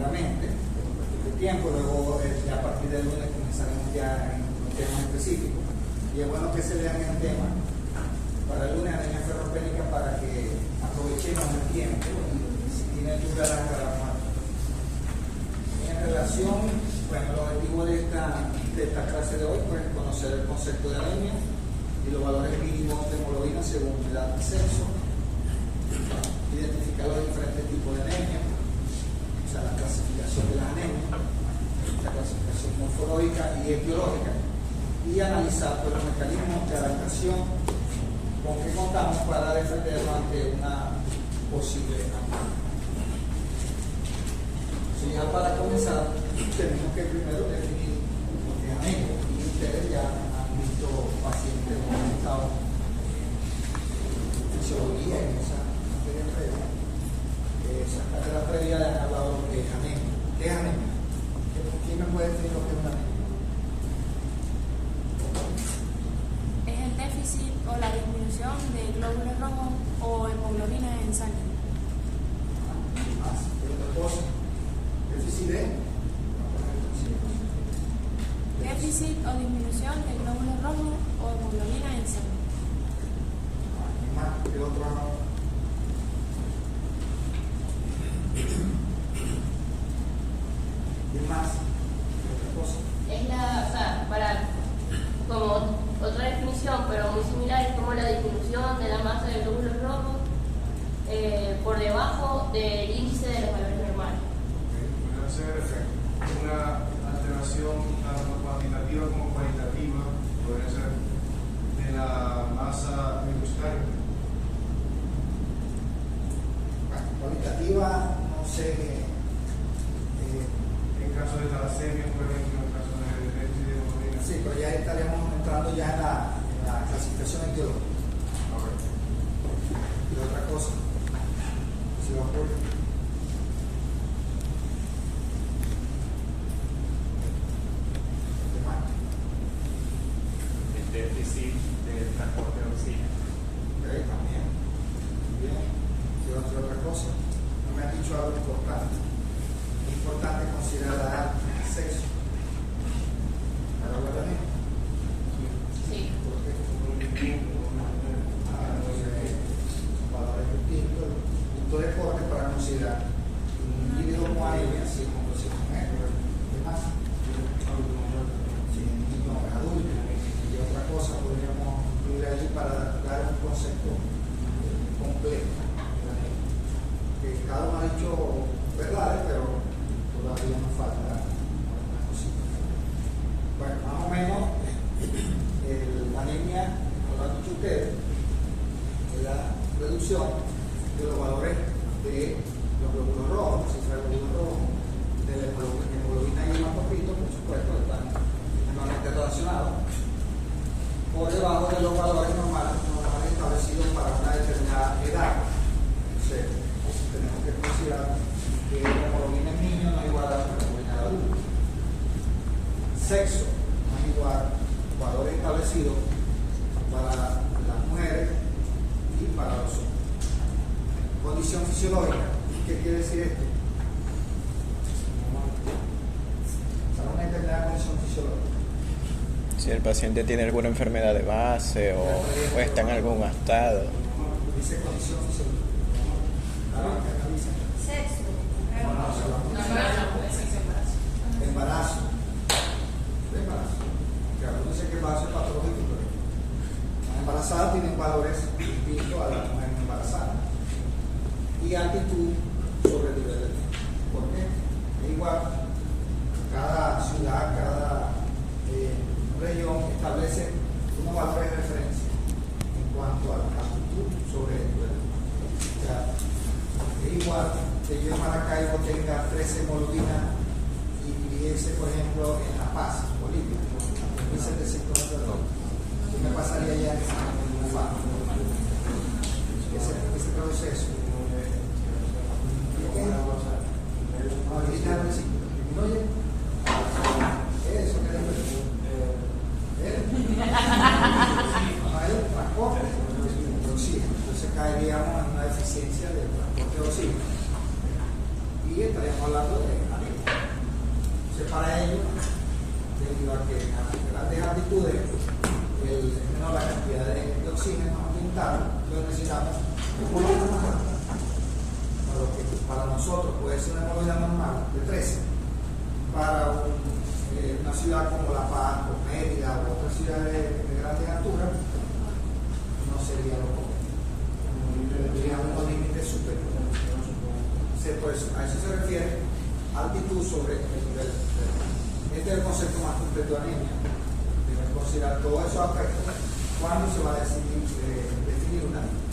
primeramente, por cuestión de tiempo, luego ya a partir del lunes comenzaremos ya en un tema específico. Y es bueno que se lean el tema para el lunes anemia ferropénica para que aprovechemos el tiempo y si tiene duda la aclaramos. En relación, bueno, el objetivo de esta clase de hoy pues conocer el concepto de anemia y los valores mínimos de hemoglobina según edad y sexo, identificar los diferentes tipos de anemia, o sea, la clasificación de las anemias, la clasificación morfológica y etiológica, y analizar pues, los mecanismos de adaptación con que contamos para defendernos ante una posible anemia. Ya para comenzar, tenemos que primero definir lo que es anemia, y ustedes ya han visto pacientes que han estado en fisiología en esa materia previa. Esas carreras previas le han hablado de lo que es anemia. ¿Qué es anemia? ¿Quién me puede decir lo que es una anemia? Es el déficit o la disminución de glóbulos rojos o hemoglobina en sangre. ¿Qué otra cosa? Déficit de Déficit o disminución de glóbulos rojos o hemoglobina en sangre. ¿Qué otro? ¿Qué más? ¿Qué otra cosa? Es la, o sea, como otra definición, pero muy similar, es como la disminución de la masa de glóbulos rojos por debajo del índice de los valores normales. Puede ser una alteración tanto cuantitativa como cualitativa, puede ser de la masa microscópica. Cualitativa, no sé. En caso de talasemia, por ejemplo, en caso de déficit de hemoglobina. Sí, pero ya estaríamos entrando ya en la clasificación etiológica. Y otra cosa, si lo ocurre. El déficit del transporte de oxígeno. Ok, también. Bien. ¿Qué otra cosa? No me has dicho algo importante. Es importante considerar la edad y el sexo. ¿Para hablar de mí? Sí. ¿Por qué? Valores distintos, puntos de corte para considerar un individuo con anemia, si es hombre, si es mujer, ¿qué más? Si es niño o es adulto, y otra cosa podríamos incluir ahí para dar un concepto completo de la anemia. Que cada uno ha dicho verdades, pero todavía nos falta algunas cositas. Bueno, más o menos, la anemia, como lo han dicho ustedes, es la reducción de los valores de los glóbulos rojos, la cifra de glóbulos rojos, de la hemoglobina y hematocrito, por supuesto, están íntimamente relacionados, por debajo de los valores normales establecidos para una determinada edad. Entonces, tenemos que considerar que la hemoglobina en niños no es igual a la hemoglobina de adulto. Sexo no es igual, valores establecidos para las mujeres y para los hombres. Condición fisiológica. ¿Qué quiere decir esto? Para una determinada condición fisiológica. Si el paciente tiene alguna enfermedad de base o está en algún estado. Dice condición fisiológica. Sexo. Embarazo. Que algunos dicen que el embarazo es patológico, pero las embarazadas tienen valores distintos a las mujeres embarazadas. Y actitud sobre el nivel de tiempo. ¿Por qué? Es igual, cada ciudad, cada región establece unos valores de referencia en cuanto a la actitud sobre el nivel de tiempo. O sea, es igual que yo en Maracaibo tenga 13 hemoglobina y viviese, por ejemplo, en La Paz, Bolivia, 1700 metros. ¿Qué me pasaría allá en Ufa? ¿Qué se traduce eso? Oye, eso que transporte de oxígeno. Entonces caeríamos en una deficiencia de transporte de oxígeno. Y y estaríamos hablando de anemia. Entonces, para ello, debido a que a grandes altitudes es menor la cantidad de oxígeno ambiental, entonces necesitamos un volumen más alto. Para lo que para nosotros puede ser una hemoglobina normal de 13, para una ciudad como La Paz o Mérida o otras ciudades de grandes alturas, no sería lo correcto. Tendríamos unos límites superiores. Pues, a eso se refiere altitud sobre el nivel del mar. Este es el concepto más completo de anemia. Deben considerar todos esos aspectos cuando se va a definir una anemia.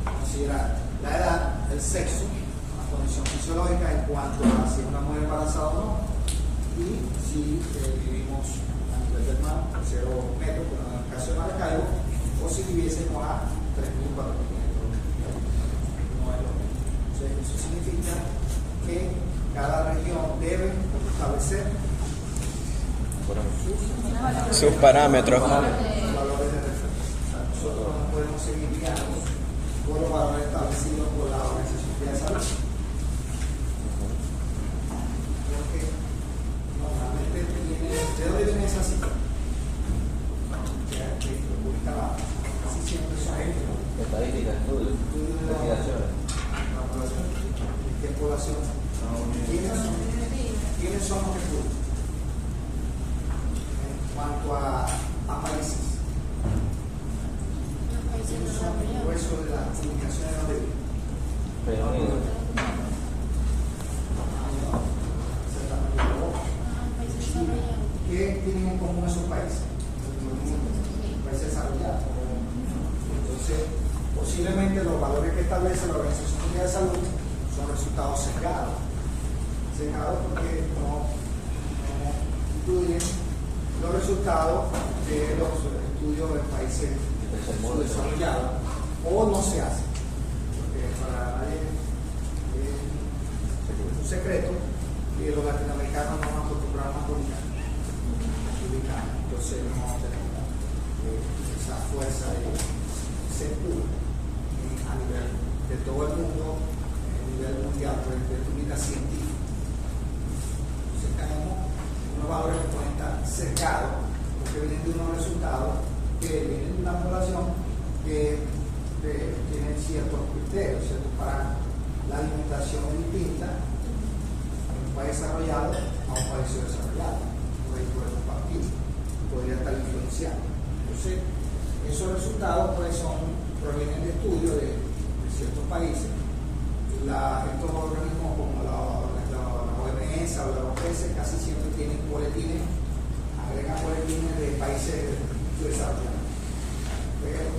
Considerar la edad, el sexo, la condición fisiológica en cuanto a si es una mujer embarazada o no, y si vivimos a nivel del mar, 0 metros, como en el caso de Maracaibo, o si viviésemos a 3.000, 4.000 metros. No es lo mismo. Entonces, eso significa que cada región debe establecer sus parámetros. valores de referencia. O sea, nosotros no podemos seguir guiando por los valores establecidos por la Organización Mundial de Salud. Porque normalmente ¿de dónde viene esa cifra? Que publica casi siempre son Estadísticas, estudios, investigaciones. la población. ¿Qué población? ¿Quiénes son los que publican? En cuanto a países. Los países ¿Quiénes son el desarrollados. grueso de las publicaciones donde viven? Reino Unido. Países desarrollados. ¿Qué tienen en común esos países? Países desarrollados. Entonces, posiblemente los valores que establece la Organización Mundial de Salud son resultados sesgados. Sesgados porque no incluyen los resultados de los estudios de países subdesarrollados o no se hacen. Porque para nadie es un secreto que los latinoamericanos no nos acostumbramos a publicar. Entonces no tenemos esa fuerza de ser puro a nivel de todo el mundo, a nivel mundial, de publicar científico. Entonces tenemos unos valores que pueden estar cercados porque vienen de unos resultados que vienen de una población que tiene ciertos criterios, ciertos parámetros. La alimentación es distinta en un país desarrollado a un país subdesarrollado. Por ahí podemos compartir, podría estar influenciando. Entonces, esos resultados pues provienen de estudios de ciertos países. Estos organismos como la OMS o la OPS casi siempre tienen boletines, agregan boletines de países subdesarrollados. Pero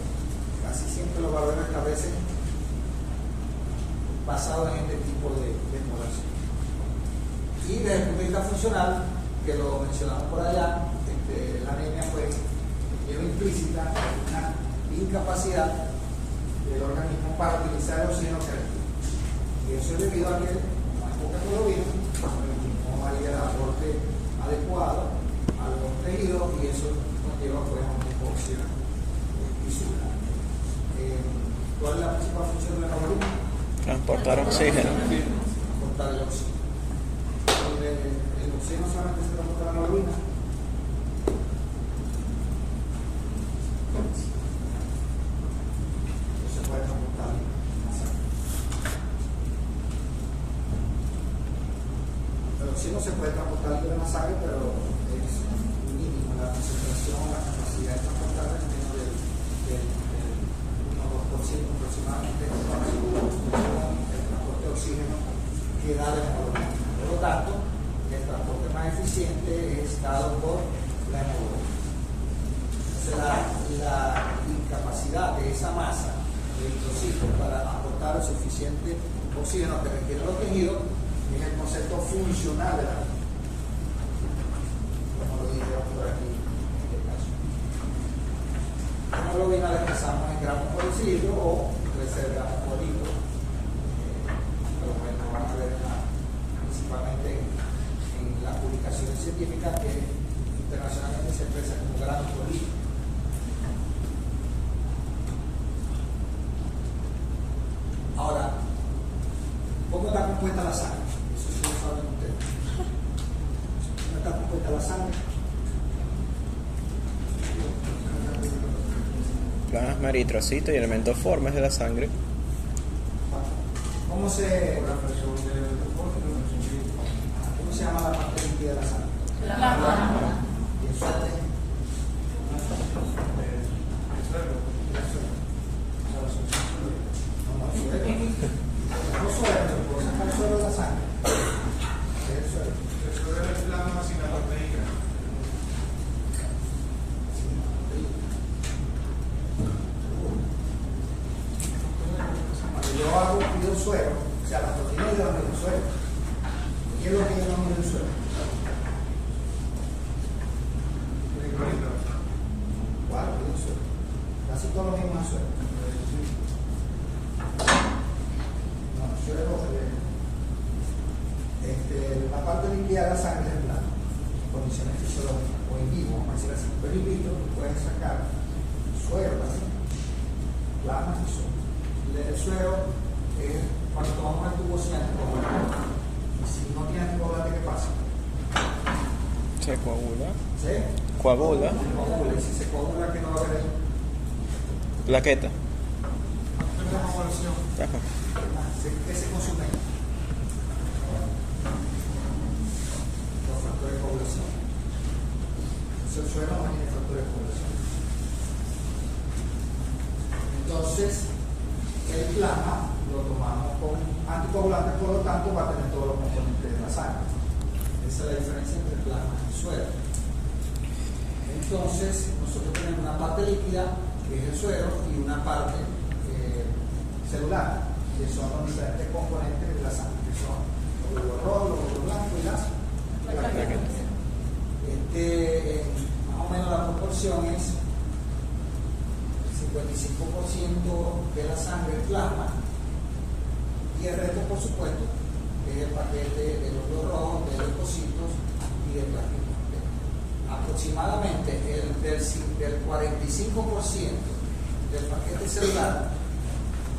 casi siempre los valores establecen basados en este tipo de población. Y desde el punto de vista funcional, que lo mencionamos por allá, la anemia pues lleva implícita una incapacidad del organismo para utilizar el oxígeno que requiere. Y eso es debido a que como hay poca hemoglobina, no hay el aporte adecuado a los tejidos y eso conlleva pues a un hipóxia tisular. ¿Cuál es la principal función de la hemoglobina? Transportar oxígeno. Transportar el oxígeno. El oxígeno solamente se transporta la hemoglobina. Se puede transportar más sangre. El oxígeno se puede transportar libre en la sangre, pero es mínimo la concentración, la capacidad de transportar es menos del 1 o 2% aproximadamente el transporte de oxígeno que da la hemoglobina. Por lo tanto, el transporte más eficiente es dado por la hemoglobina. Entonces, la incapacidad de esa masa de eritrocitos para aportar el suficiente oxígeno que requieren los tejidos es el concepto funcional de la hemoglobina. Como lo dijeron por aquí en este caso. La hemoglobina la expresamos en gramos por decilitro o 13 gramos por litro. Pero bueno, van a ver principalmente en las publicaciones científicas que internacionalmente se expresa como gramos por litro. Ahora, ¿cómo está compuesta la sangre? cuenta la sangre. Plasma, eritrocitos y elementos formes de la sangre. ¿Cómo se llama la parte líquida de la sangre? Plasma. Y el suero. No suero, puedo sacar el suero de la sangre. El suero. Eso es el plasma sin la proteína. Cuando yo hago pido suero, o sea, las proteínas yo las mido suero. ¿Qué es lo que yo no mido el suero? ¿Cuál? Pido suero. Casi todo lo mismo es suero. No, suero la parte líquida de la sangre es blanca, en condiciones fisiológicas o en vivo, vamos a decir así. Pero in vitro pueden sacar suero también, plasma y suero. El suero es cuando tomamos el tubo sin anticoagulante. Y si no tiene anticoagulante, ¿qué pasa? Se coagula. ¿Sí? Coagula. Coagula. Y si se coagula, ¿qué no va a haber ahí? Plaqueta. Ajá. ¿Qué se consume? Los factores de coagulación. El suero no tiene factores de coagulación. Entonces, el plasma lo tomamos con anticoagulante, por lo tanto va a tener todos los componentes de la sangre. Esa es la diferencia entre plasma y suero. Entonces, nosotros tenemos una parte líquida, que es el suero, y una parte celular, que son los diferentes componentes de la sangre, que son los glóbulos rojos, los glóbulos blancos y las plaquetas. Más o menos la proporción es 55% de la sangre plasma y el resto, por supuesto, es el paquete de los glóbulos rojos, de leucocitos y de plaquetas. Aproximadamente del 45% del paquete celular,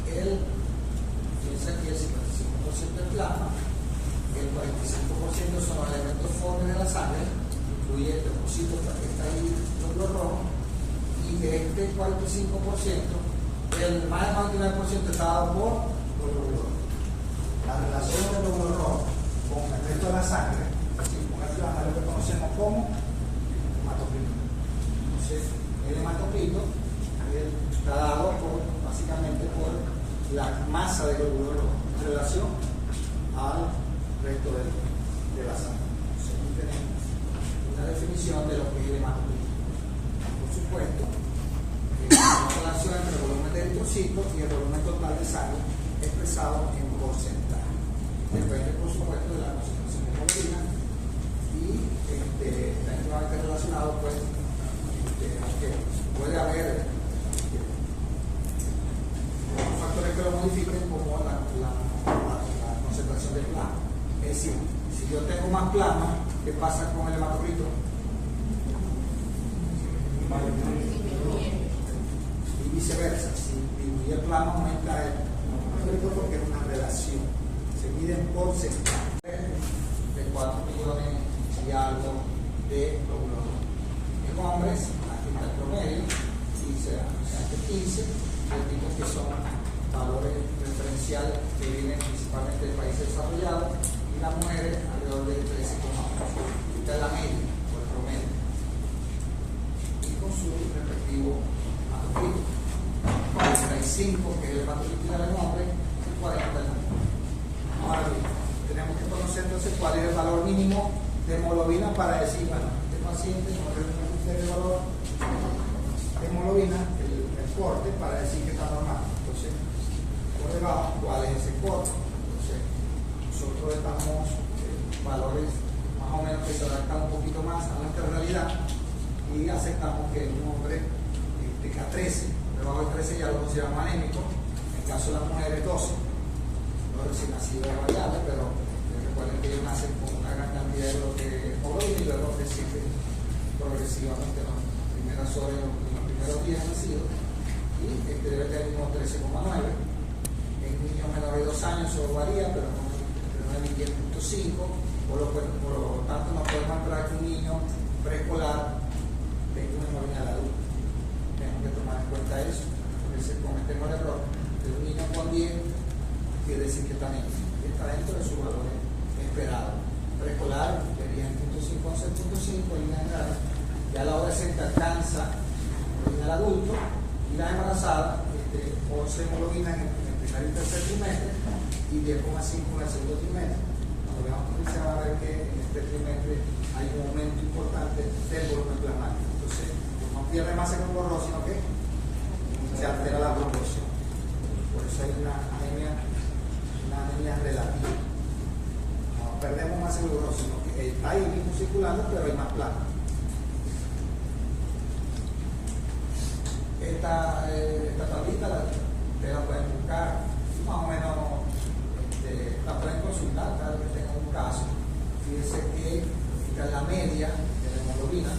piensa aquí el 55% es plasma, el 45% son los elementos formes de la sangre, incluye leucocitos, plaquetas y glóbulos rojos. Y de este 45%, el más del 99% está dado por los glóbulos rojos. La relación del glóbulo rojo con el resto de la sangre, así con el plasma, es lo que conocemos como hematocrito. Entonces, el hematocrito está dado básicamente por la masa de glóbulo rojo en relación al resto de la sangre. Entonces, aquí tenemos una definición de lo que es el hematocrito. Por supuesto, la relación entre el volumen de eritrocitos y el volumen total de sangre expresado en porcentaje. Depende, por supuesto, de la concentración de hemoglobina y está íntimamente relacionado, pues, aunque puede haber factores que lo modifiquen, como la concentración de plasma. Es decir, si yo tengo más plasma, ¿qué pasa con el hematocrito? Y viceversa, si disminuye el plasma, aumenta el hematocrito, porque es una relación. Se mide en porcentaje de 4 millones y algo de glóbulos rojos. En hombres, aquí está el promedio, y será entre 15, tipos que son valores referenciales que vienen principalmente de países desarrollados, y las mujeres alrededor de 13,8. Esta es la media, o el promedio. Y con su respectivo hematocrito. 45, que es el hematocrito del hombre, y 40 del hombre. Ahora bien, tenemos que conocer entonces cuál es el valor mínimo de hemoglobina para decir, bueno, este paciente no requiere el valor de hemoglobina, el corte, para decir que está normal. Entonces, por debajo, ¿cuál es ese corte? Entonces, nosotros estamos valores más o menos que se adaptan un poquito más a nuestra realidad y aceptamos que un hombre tenga 13, debajo de 13 ya lo consideramos anémico, en el caso de las mujeres 12. Los recién nacidos es variable, pero recuerden que ellos nacen con una gran cantidad de lo que hemoglobina y luego reciben progresivamente las primeras horas, los primeros días nacidos, y debe tener unos 13,9. En niños menores de 2 años eso varía, pero entre 9 y 10,5, Por lo tanto, no podemos esperar que un niño preescolar tenga una hemoglobina del adulto. Tenemos que tomar en cuenta eso, porque se cometemos el error de un niño con 10 quiere decir que está dentro de su valor esperado. Preescolar de 10.5 a 11.5 en línea general, ya a la hora se alcanza el adulto y la embarazada, 11 hemoglobinas en el primer y tercer trimestre y 10,5 en el segundo trimestre. Cuando veamos que se va a ver que en este trimestre hay un aumento importante del volumen plasmático. Entonces, no pierde masa en un borrón, sino que se altera la proporción. Por eso hay una anemia relativa. No perdemos masa en el borrón, sino que está ahí mismo circulando, pero hay más plasma. Esta tablita ustedes la pueden buscar, más o menos la pueden consultar cada vez que tengan un caso. Fíjense que esta es la media de la hemoglobina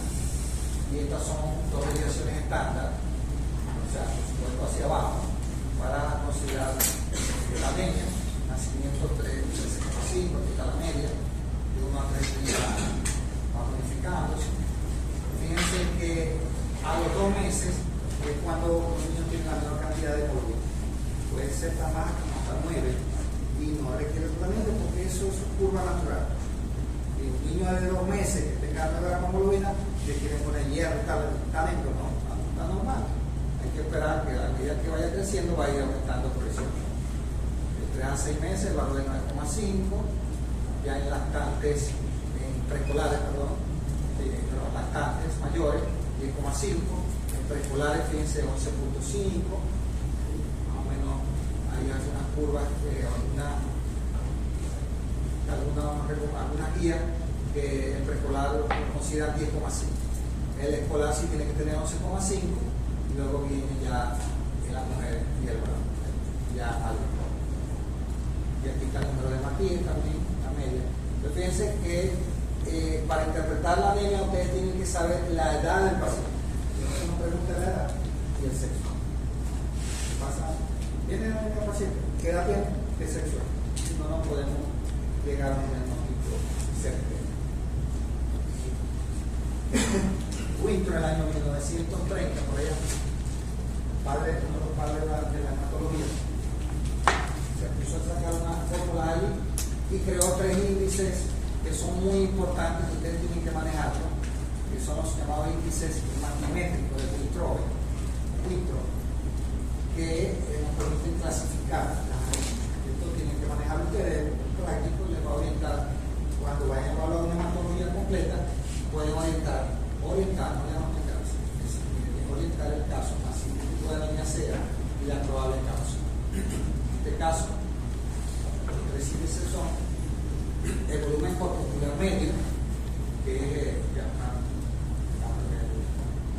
y estas son dos desviaciones estándar, o sea, por supuesto hacia abajo, para considerar la media. Nacimiento 3,65, aquí está la media, de 1 a 3 días va modificándose. Fíjense que a los 2 meses es cuando los niños tienen la menor cantidad de hemoglobina. Puede ser hasta más, hasta 9, y no requiere tratamiento porque eso es curva natural. Y un niño de 2 meses que tenga 9 gramos de hemoglobina le quieren poner hierro, talento, no, está normal. Hay que esperar que a medida que vaya creciendo va a ir aumentando presión. De 3 a 6 meses el valor de 9,5, ya en lactantes, en preescolares, lactantes mayores, 10,5. Preescolares, fíjense, 11.5, más o menos hay algunas curvas, algunas guías que el preescolar lo considera 10,5. El escolar sí tiene que tener 11,5 y luego viene ya la mujer y el varón, ya algo. Y aquí está el número de Matías también, la media. Entonces fíjense que para interpretar la anemia ustedes tienen que saber la edad del paciente. Nos pregunta la edad y el sexo. ¿Qué pasa? Viene un paciente, ¿qué edad tiene? ¿Qué sexo es? Si no, no podemos llegar a un diagnóstico certero. Winthrop en el año 1930, por allá, uno de los padres de la hematología, se puso a sacar una fórmula ahí y creó 3 índices que son muy importantes que ustedes tienen que manejarlo, que son los llamados índices magnimétricos de Winthrop, que nos permiten clasificar las anemias. Esto tienen que manejar ustedes, práctico, les va a orientar cuando vayan a evaluar una hematología completa, pueden orientar, no diagnosticar, orientar el caso, así que tipo de anemia sea y la probable causa. En este caso, los 3 índices son el volumen corpuscular medio, que es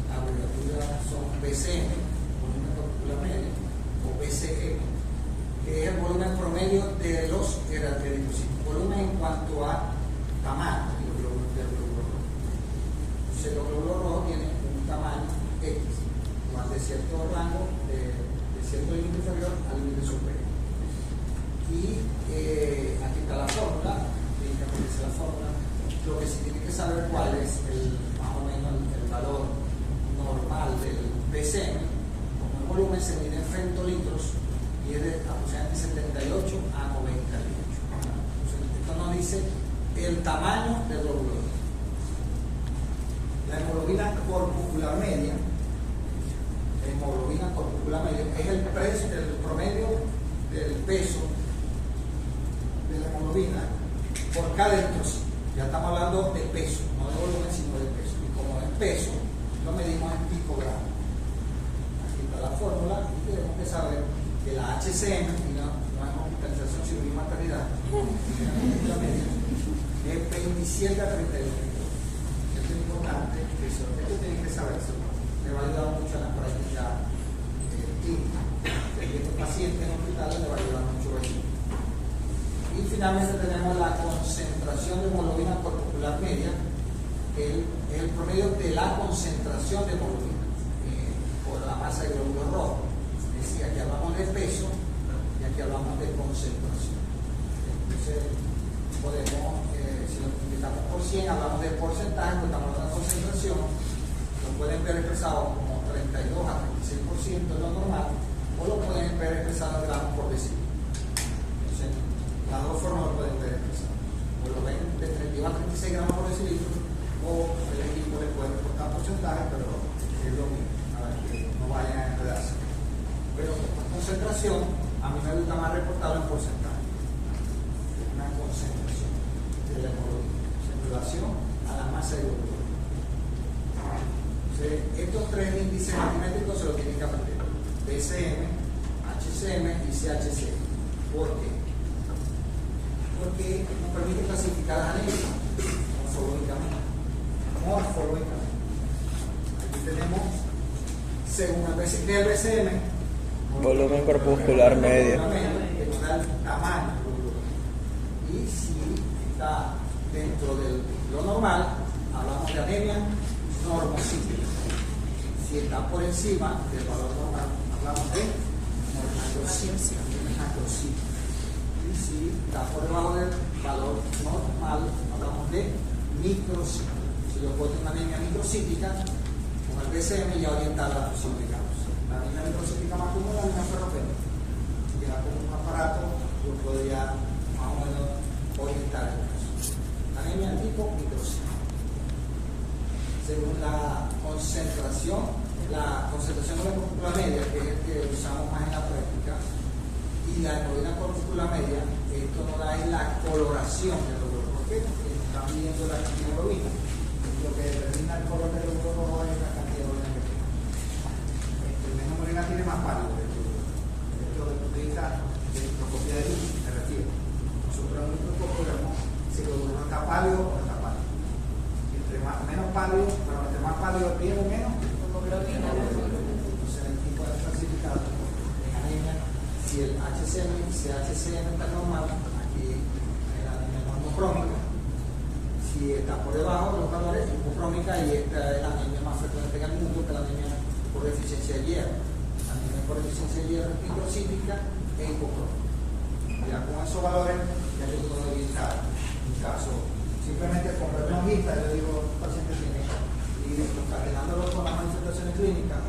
la abreviatura son BCM, volumen corpuscular medio, o BCM, que es el volumen promedio de los eritrocitos. Volumen en cuanto a tamaño del glóbulo rojo. Entonces, los glóbulos rojos tienen un tamaño X, más de cierto rango, de cierto límite inferior al límite superior. Y aquí está la fórmula, que aparece la fórmula. Lo que se tiene que saber cuál es más o menos el valor normal del BCM. Como el volumen se mide en femtolitros y es de aproximadamente 78 a 90 litros. Entonces, esto nos dice el tamaño del glóbulo rojo. La hemoglobina corpuscular media, es el promedio del peso de la hemoglobina por cada eritrocito. Ya estamos hablando de peso, no de volumen, sino de peso. Y como es peso, lo medimos en picogramos. Aquí está la fórmula y tenemos que saber que la HCM, y no es hospitalización, cirugía y maternidad, es 27 a 32 litros. Esto es importante, esto tienen que saberse. Le va a ayudar mucho a la práctica clínica. Teniendo pacientes en hospitales le va a ayudar mucho eso. Y finalmente tenemos la concentración de hemoglobina corpuscular media, que es el promedio de la concentración de hemoglobina por la masa de glóbulos rojos. Es decir, aquí hablamos de peso y aquí hablamos de concentración. Entonces, podemos, si no 100 hablamos de porcentaje, porque estamos hablando de concentración, lo pueden ver expresado como 32 a 36% de lo normal, o lo pueden ver expresado en gramos por decilitro. Entonces, las dos formas lo pueden ver expresado. O lo ven de 32 a 36 gramos por decilitro, o el equipo le puede reportar porcentaje, pero es lo mismo, para que no vayan a enredarse. Pero con concentración, a mí me gusta más reportarlo en porcentaje. Una concentración de la hemoglobina en relación a la masa de hemoglobina. Entonces, estos tres índices matimétricos se los tienen que aprender: BCM, HCM y CHCM. ¿Por qué? Porque nos permite clasificar las anemias morfológicamente. Aquí tenemos, según el BCM, Volumen corpuscular medio. que nos da el tamaño del glóbulo. Y si está dentro de lo normal, hablamos de anemia normocítica. Si está por encima del valor normal, hablamos de macrocítica. Y si está por debajo del valor normal, hablamos de microcítica. Si yo puedo tener una anemia microcítica, con el BCM ya orientar la función de causa. La anemia microcítica más común es la anemia ferropénica. Ya con un aparato yo podría más o menos orientar el caso. Anemia tipo microcítica. Según la concentración de la corpúscula media, que es el que usamos más en la práctica, y la hemoglobina corpúscula media, esto nos da es la coloración del glóbulo. ¿Por qué? Porque están midiendo la cantidad de hemoglobina. Lo que determina el color del glóbulo rojo es la cantidad de hemoglobina que tiene. La hemoglobina tiene más pálido que el glóbulo. Esto desde el punto de vista de microscopía de luz, me refiero. Nosotros en un microscopio vemos si el glóbulo está pálido o no está pálido. Entre menos pálido, pero entre más pálido tiene menos hemoglobina. Entonces el tipo de clasificado en anemia, si el HCM y CHCM está normal, aquí es la anemia normocrómica. Si está por debajo de los valores, hipocrómica, y esta es la anemia más frecuente en el mundo, que es la anemia por deficiencia de hierro. La anemia por deficiencia de hierro es microcítica e hipocrómica. Ya con esos valores, ya yo puedo evitar un caso. Simplemente con una lista, yo digo, el paciente tiene, y concatenándolo con las manifestaciones clínicas,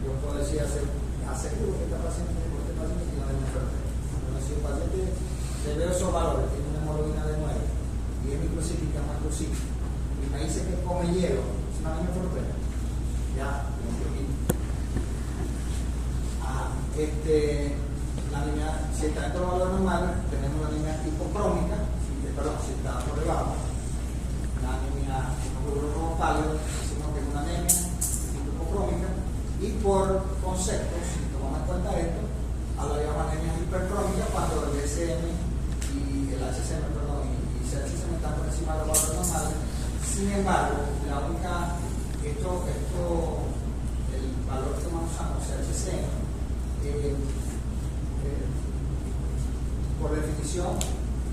yo puedo decir, aseguro que este paciente tiene una enfermedad. Entonces, si el paciente le veo esos valores, tiene una hemoglobina de 9, y es microcítica, macrocítica, y me dice que come hielo, es una anemia ferropénica. Ya, la anemia, si está dentro de los valores normales, tenemos la anemia hipocrómica, si está por debajo, la anemia hemoglobina pálido, decimos que es una anemia hipocrómica, y por conceptos, si tomamos en cuenta esto, hablaríamos de anemia hipercrómica cuando el BCM y el HCM, y CHCM están por encima de los valores normales. Sin embargo, la única, el valor que vamos usando, CHCM, por definición,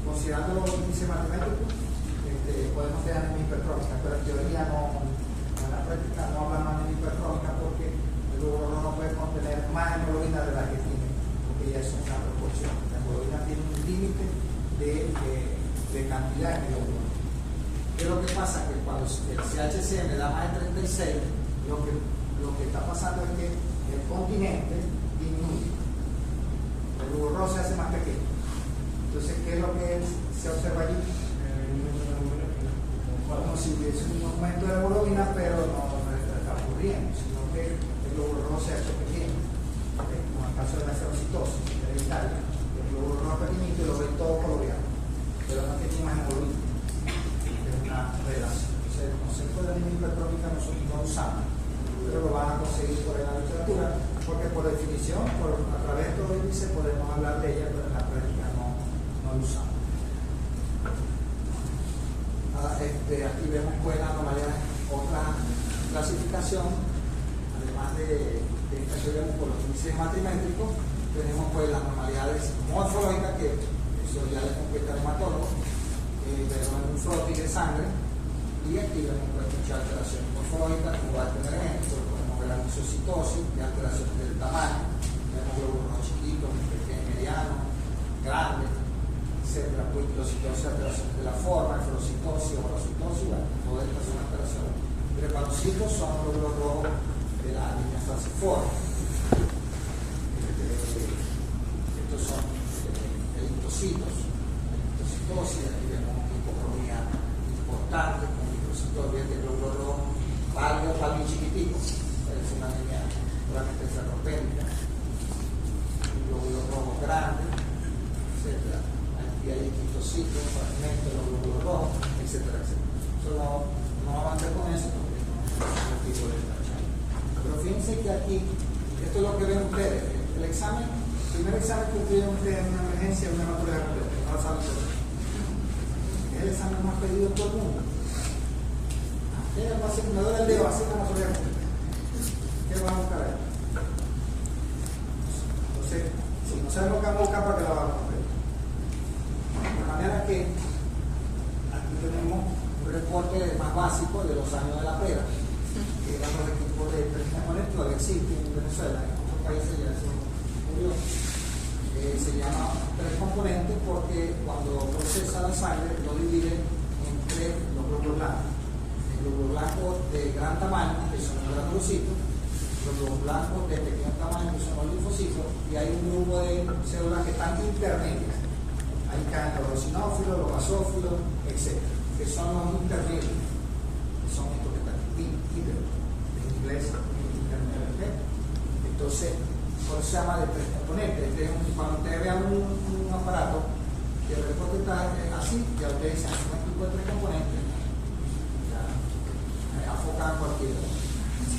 considerando los índices matemáticos, podemos tener anemia hipercrómica, pero en teoría en la práctica no hablamos de anemia hipercrómica porque el glóbulo no puede contener más hemoglobina de la que tiene, porque ya es una proporción. La hemoglobina tiene un límite de cantidad de glóbulo. ¿Qué es lo que pasa? Que cuando el CHCM da más de 36, lo que está pasando es que el continente disminuye. El glóbulo rojo se hace más pequeño. Entonces, ¿qué es lo que se observa allí? Como si hubiese un aumento de la hemoglobina, pero no está ocurriendo, sino que el glóbulo rojo se ha hecho pequeño. Como en el caso de la ferocitosis hereditaria, el glóbulo rojo pequeñito y lo ven todo coloreado, pero no tiene más hemoglobina. Es una relación. Entonces, el concepto de la anemia hipercrómica nosotros no lo usamos, pero lo van a conseguir por la literatura, porque por definición, a través de todo el índice podemos hablar de ella, pero en la práctica no lo usamos. Aquí vemos pues la anomalía, otra clasificación, además de esta que vemos por los índices matrimétricos, tenemos pues las anomalías morfológicas, que eso ya les compete al hematólogo, vemos en un frotis de sangre, y aquí vemos pues muchas alteraciones morfológicas, como va a tener ejemplo, podemos ver la misocitosis, y alteraciones del tamaño, vemos glóbulos chiquitos, pequeños, medianos, grandes, etcétera, puiquilocitosis, alteraciones de la forma, nefrocitosis, orocitosis, bueno, todas estas son alteraciones. Drepanocitos son los glóbulos rojos de la línea falciforme. Estos son eritrocitos, eritrocitosis, aquí vemos hipocromía importante, con microcitosis de glóbulo rojo, pálido, pálido chiquitico, es una línea realmente ferropénica, un glóbulo rojo grande, etcétera. Aquí hay quitocitos, fragmentos de los glóbulos rojos, etcétera, etcétera. Solo no avancé con eso porque no es el tipo de esta. Pero fíjense que aquí, esto es lo que ven ustedes, el examen, el primer examen que piden ustedes en una emergencia es una hematología completa, no lo saben todos. Es el examen más pedido por todo el mundo. El paciente me duele el dedo, así como se ve. ¿Qué van a buscar ahí? Entonces, si no saben lo que van a buscar, ¿para qué la van a buscar? De manera que aquí tenemos un reporte más básico de los años de la pera, que eran los equipos de tres componentes, todavía existen en Venezuela, en otros países ya se murió. Se llama tres componentes porque cuando procesa la sangre lo divide en tres los glóbulos blancos. Glóbulos blancos de gran tamaño, que son los granulocitos, los glóbulos blancos de pequeño tamaño, que son los linfocitos, y hay un grupo de células que están intermedias. Ahí caen los eosinófilos, los basófilos, etc., que son los intermedios, que son estos que están aquí, en inglés, intermedios. ¿Okay? Entonces, por eso se llama de tres componentes. Cuando ustedes vean un aparato que el reporte está así, ya ustedes dicen, es un tipo de tres componentes. Afocan cualquiera.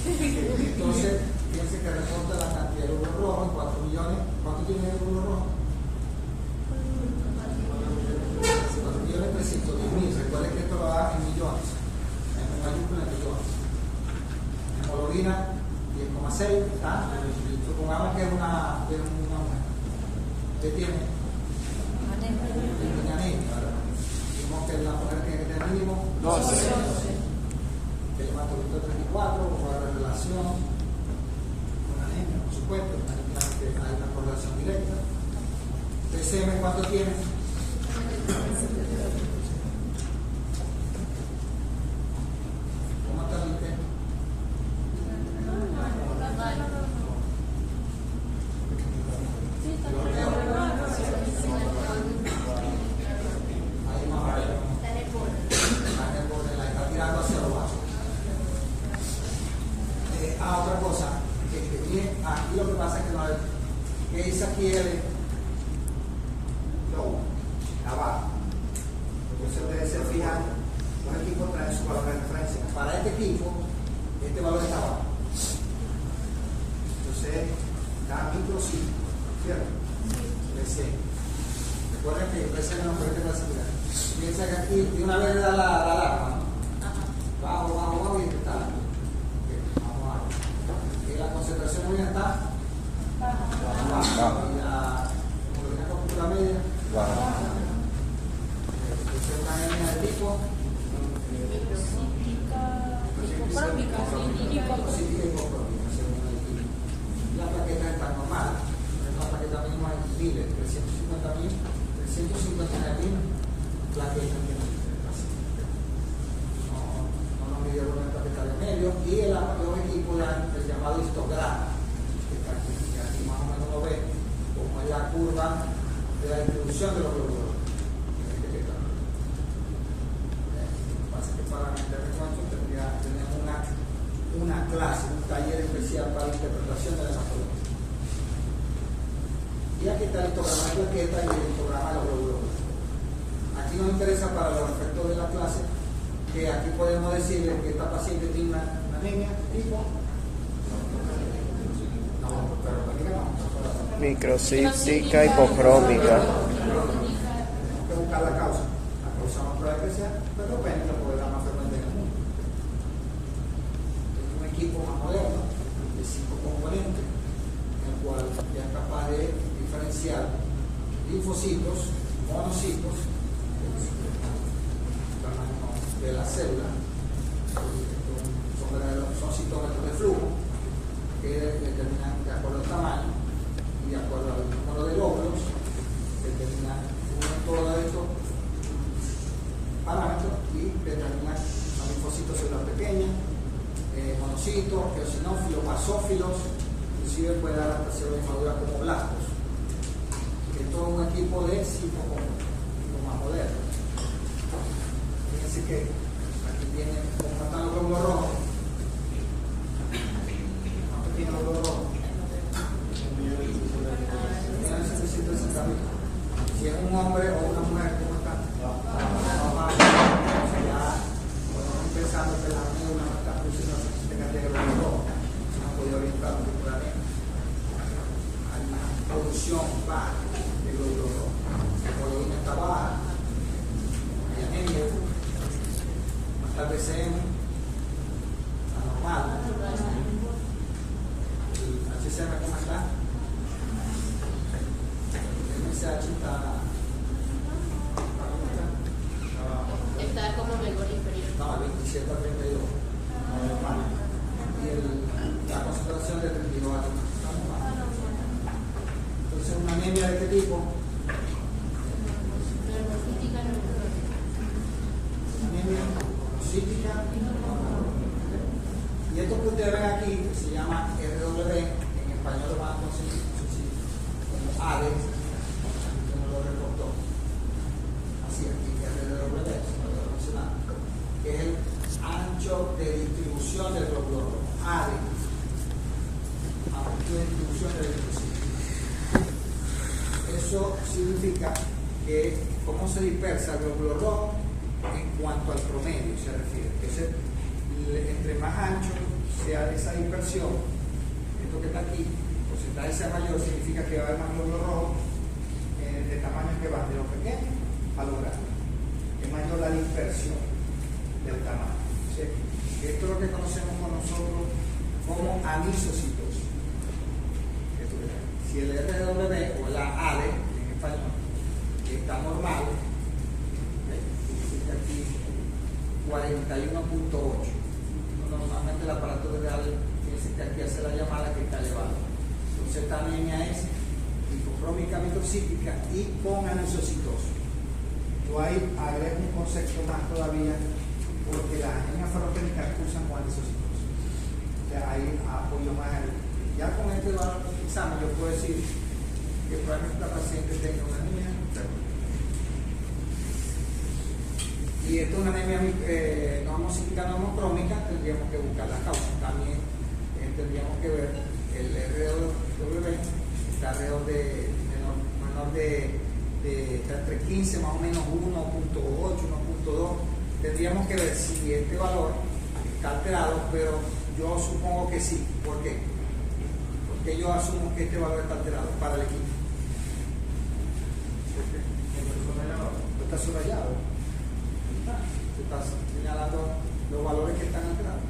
Entonces, fíjense que reporta la cantidad de glóbulos rojos, 4 millones. ¿Cuánto tiene de glóbulos rojos? 4.300.000. Recuerden que esto lo da en millones, en mayúsculas en millones. Hemoglobina 10,6, ¿está? Supongamos que es una mujer. ¿Qué tiene? Tiene anemia, ¿verdad? Dijimos que la mujer tiene que tener mínimo 12. El hematocrit 34, guarda relación con anemia, por supuesto, hay una correlación directa. TCM, ¿cuánto tiene? ¿Cómo está el ITEM? Ahí más o menos. Está en el borde, la está tirando hacia lo bajo. Otra cosa, aquí lo que pasa es que no hay, que dice aquí el low, abajo. Entonces ustedes se fijan, los equipos traen su valor de referencia. Para este equipo, este valor está abajo. Entonces, da microcito, ¿cierto? PC. Recuerden que PC no puede clasificar. Piensa que aquí de una vez le da la alarma, ¿no? Bajo, y está. La concentración hoy está baja y la hemoglobina corporal media baja. Entonces una anemia de tipo hipocrómica, la plaqueta está normal, la plaqueta mínima es 359.000 plaquetas. No nos midió con el plaquetario medio y el equipo el llamado histograma, que aquí más o menos lo ve como es la curva de la distribución de los glóbulos. Lo que pasa es que para meter recuento tenemos una clase, un taller especial para la interpretación de la hematología. Y aquí está el histograma de plaqueta y el histograma de los glóbulos. Aquí nos interesa para los efectos de la clase que aquí podemos decirle que esta paciente tiene una anemia tipo microcítica hipocrómica. Tenemos que buscar la causa. La causa más probable que sea ferropénica, porque es la más frecuente en el mundo. Es un equipo más moderno de 5 componentes, en el cual ya es capaz de diferenciar linfocitos, monocitos, de la célula, son citómetros de flujo que determinan de acuerdo al tamaño y de acuerdo al número de glóbulos, determinan todo esto parámetros y determinar a linfocitos celular pequeña, monocitos, eosinófilos, basófilos, inclusive puede dar hasta células inmaduras como blastos. Esto es un equipo de 5 lo más moderno. Fíjense que aquí tienen cómo están los glóbulos rojos. ¿Cuánto tienen los glóbulos rojos? 1.760.000. Si es un hombre o una mujer, ¿cómo está? Ya podemos pensando que la médula no está funcionando si tenga de glóbulos rojos. No podía orientar temporalmente. Hay una producción baja de glóbulos rojos. La hemoglobina está baja. Hay anemia. Más BCM anormal. El HCM, ¿cómo está? El MSH Está como en el borde inferior. no, 27 a 32. Normal. Y la concentración de 32 a 30. Entonces, una anemia de qué tipo? Anemia cítica. Y esto que ustedes ven aquí, que se llama RW, en español lo van a conseguir como ADE, como lo reportó. Así aquí, RW, se lo mencionar, que es el ancho de distribución del glóbulo rojo. ADE, ancho de distribución del glóbulo. Eso significa que cómo se dispersa el glóbulo rojo en cuanto al promedio se refiere. Entonces, entre más ancho sea esa dispersión, esto que está aquí, el porcentaje sea mayor, significa que va a haber más glóbulos rojos de tamaño que van de lo pequeño a lo grande. Es mayor la dispersión del tamaño. ¿Sí? Esto es lo que conocemos con nosotros como anisocitosis. Si el RW o la ADE en español está normal, aquí 41.8. Normalmente el aparato real fíjense que aquí hace la llamada que está elevado. Entonces esta anemia es hipocrómica microcítica y con anisocitosis. Yo ahí agrego un concepto más todavía porque las anemias ferroténicas cursan con anisocitosis. O sea, ahí apoyo más el. Ya con este examen yo puedo decir que probablemente esta paciente tenga una anemia y esto es una anemia no homocítica, no homocrómica, tendríamos que buscar la causa. También tendríamos que ver el RW está alrededor de menor está entre 15 más o menos 1.8, 1.2. Tendríamos que ver si este valor está alterado, pero yo supongo que sí. ¿Por qué? Porque yo asumo que este valor está alterado para el equipo. Está subrayado. Se está señalando los valores que están alterados.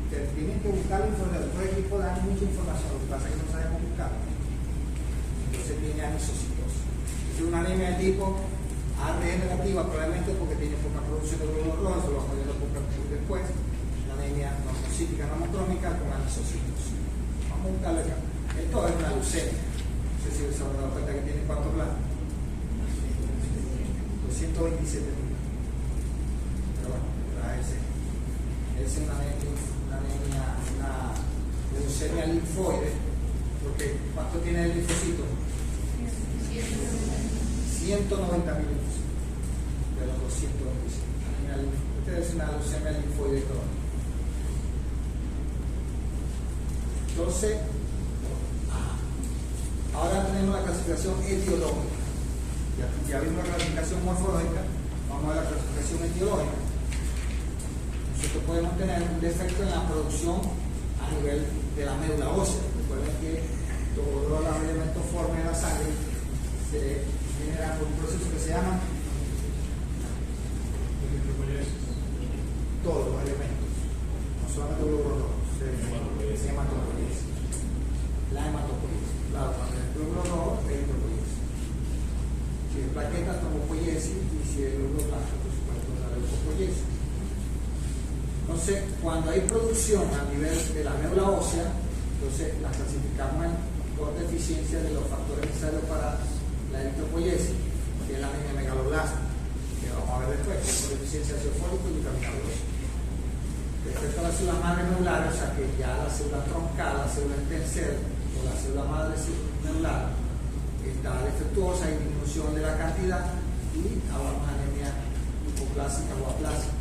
Ustedes tienen que buscar la información. Los equipos dan mucha información, lo que pasa es que no sabemos buscarla. Entonces tiene anisocitosis. Es una anemia de tipo ARE negativa, probablemente porque tiene poca producción de glóbulos rojos, eso lo vamos a ver poco después. Una anemia no homocítica, no homocrómica con anisocitosis. Vamos a buscarla acá. Esto es una leucemia. No sé si se han dado cuenta que tiene 4 blancos. 227 mil. Pero bueno, es una leucemia linfoide, porque ¿cuánto tiene el linfocito? 190.000 linfocitos de los 227. Esta es una leucemia linfoide crónica. Entonces, ahora tenemos la clasificación etiológica. Ya vimos la clasificación morfológica, vamos a ver la clasificación etiológica. Nosotros podemos tener un defecto en la producción a nivel de la médula ósea. Recuerden que todos los elementos formes de la sangre se generan por un proceso que se llama todos los elementos, no solamente los glóbulos rojos, se llama hematopoiesis. La hematopoiesis, claro, cuando el glóbulo rojo es hematopoiesis. Si es plaqueta, tomopoiesis, y si es glóbulo blanco, por supuesto, la leucopoiesis. Entonces, cuando hay producción a nivel de la médula ósea, entonces la clasificamos por deficiencia de los factores necesarios para la eritropoiesis, que es la anemia megaloblástica, que vamos a ver después, que es por deficiencia de ácido fólico y vitamina B2. Respecto a las células madre medulares, o sea que ya la célula troncal, la célula stem cell o la célula madre medular está defectuosa, hay disminución de la cantidad y hablamos de anemia hipoplásica o aplásica.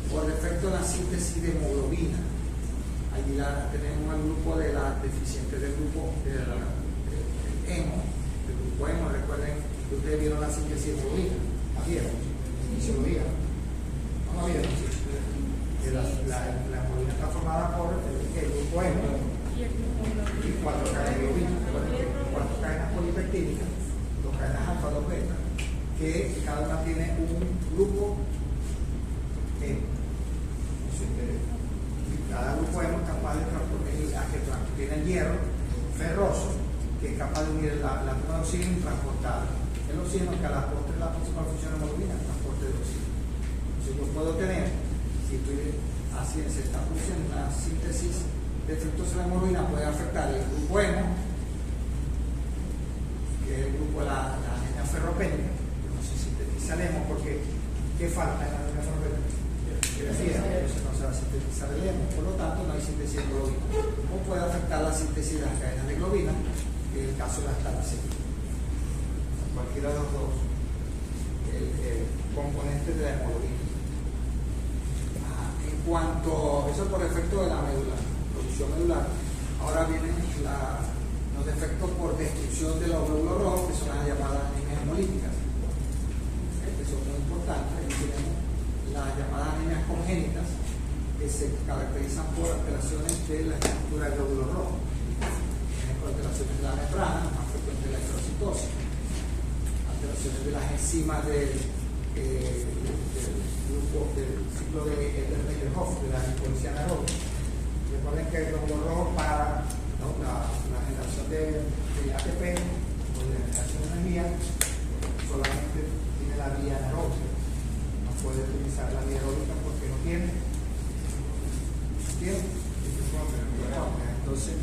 Por defecto de la síntesis de hemoglobina, allí tenemos el grupo de las deficientes del grupo del hemo, del grupo hemo. Recuerden que ustedes vieron la síntesis de hemoglobina, ¿la vieron? Fisiología, ¿no la vieron? La hemoglobina está formada por el grupo hemo y 4 cadenas de hemoglobina, 4 cadenas polipeptídicas, 2 cadenas alfa, 2 beta, que cada una tiene un grupo hemo. Cada grupo hemo es capaz de transportar el hierro ferroso, que es capaz de unir la toma de oxígeno y transportar el oxígeno, que a la postre la principal función de la hemoglobina, el transporte de oxígeno. Entonces yo puedo tener, si estoy haciendo, se está produciendo una síntesis defectuosa de la hemoglobina, puede afectar el grupo hemo, que es el grupo de la anemia ferropénica, que no se sintetiza el hemo, porque ¿qué falta en la anemia ferropénica? Entonces no se va a sintetizar el hemo, por lo tanto no hay síntesis de globina. O puede afectar la síntesis de las cadenas de globina, que es el caso de las talasemia. Cualquiera de los dos componentes de la hemoglobina. En cuanto, eso por efecto de la médula, producción medular. Ahora vienen los defectos por destrucción de los glóbulos rojos, que son las llamadas anemias hemolíticas, que son muy importantes. Ahí tenemos las llamadas anemias congénitas, que se caracterizan por alteraciones de la estructura del glóbulo rojo, alteraciones de la membrana, más frecuente la eritrocitosis, alteraciones de las enzimas del grupo del ciclo de Edermeyer-Hoff, de la lipolicía anaeróbica. Recuerden que el glóbulo rojo para la generación de ATP o de generación de energía solamente tiene la vía anaeróbica. Puede utilizar la vía aeróbica porque no tiene. Entonces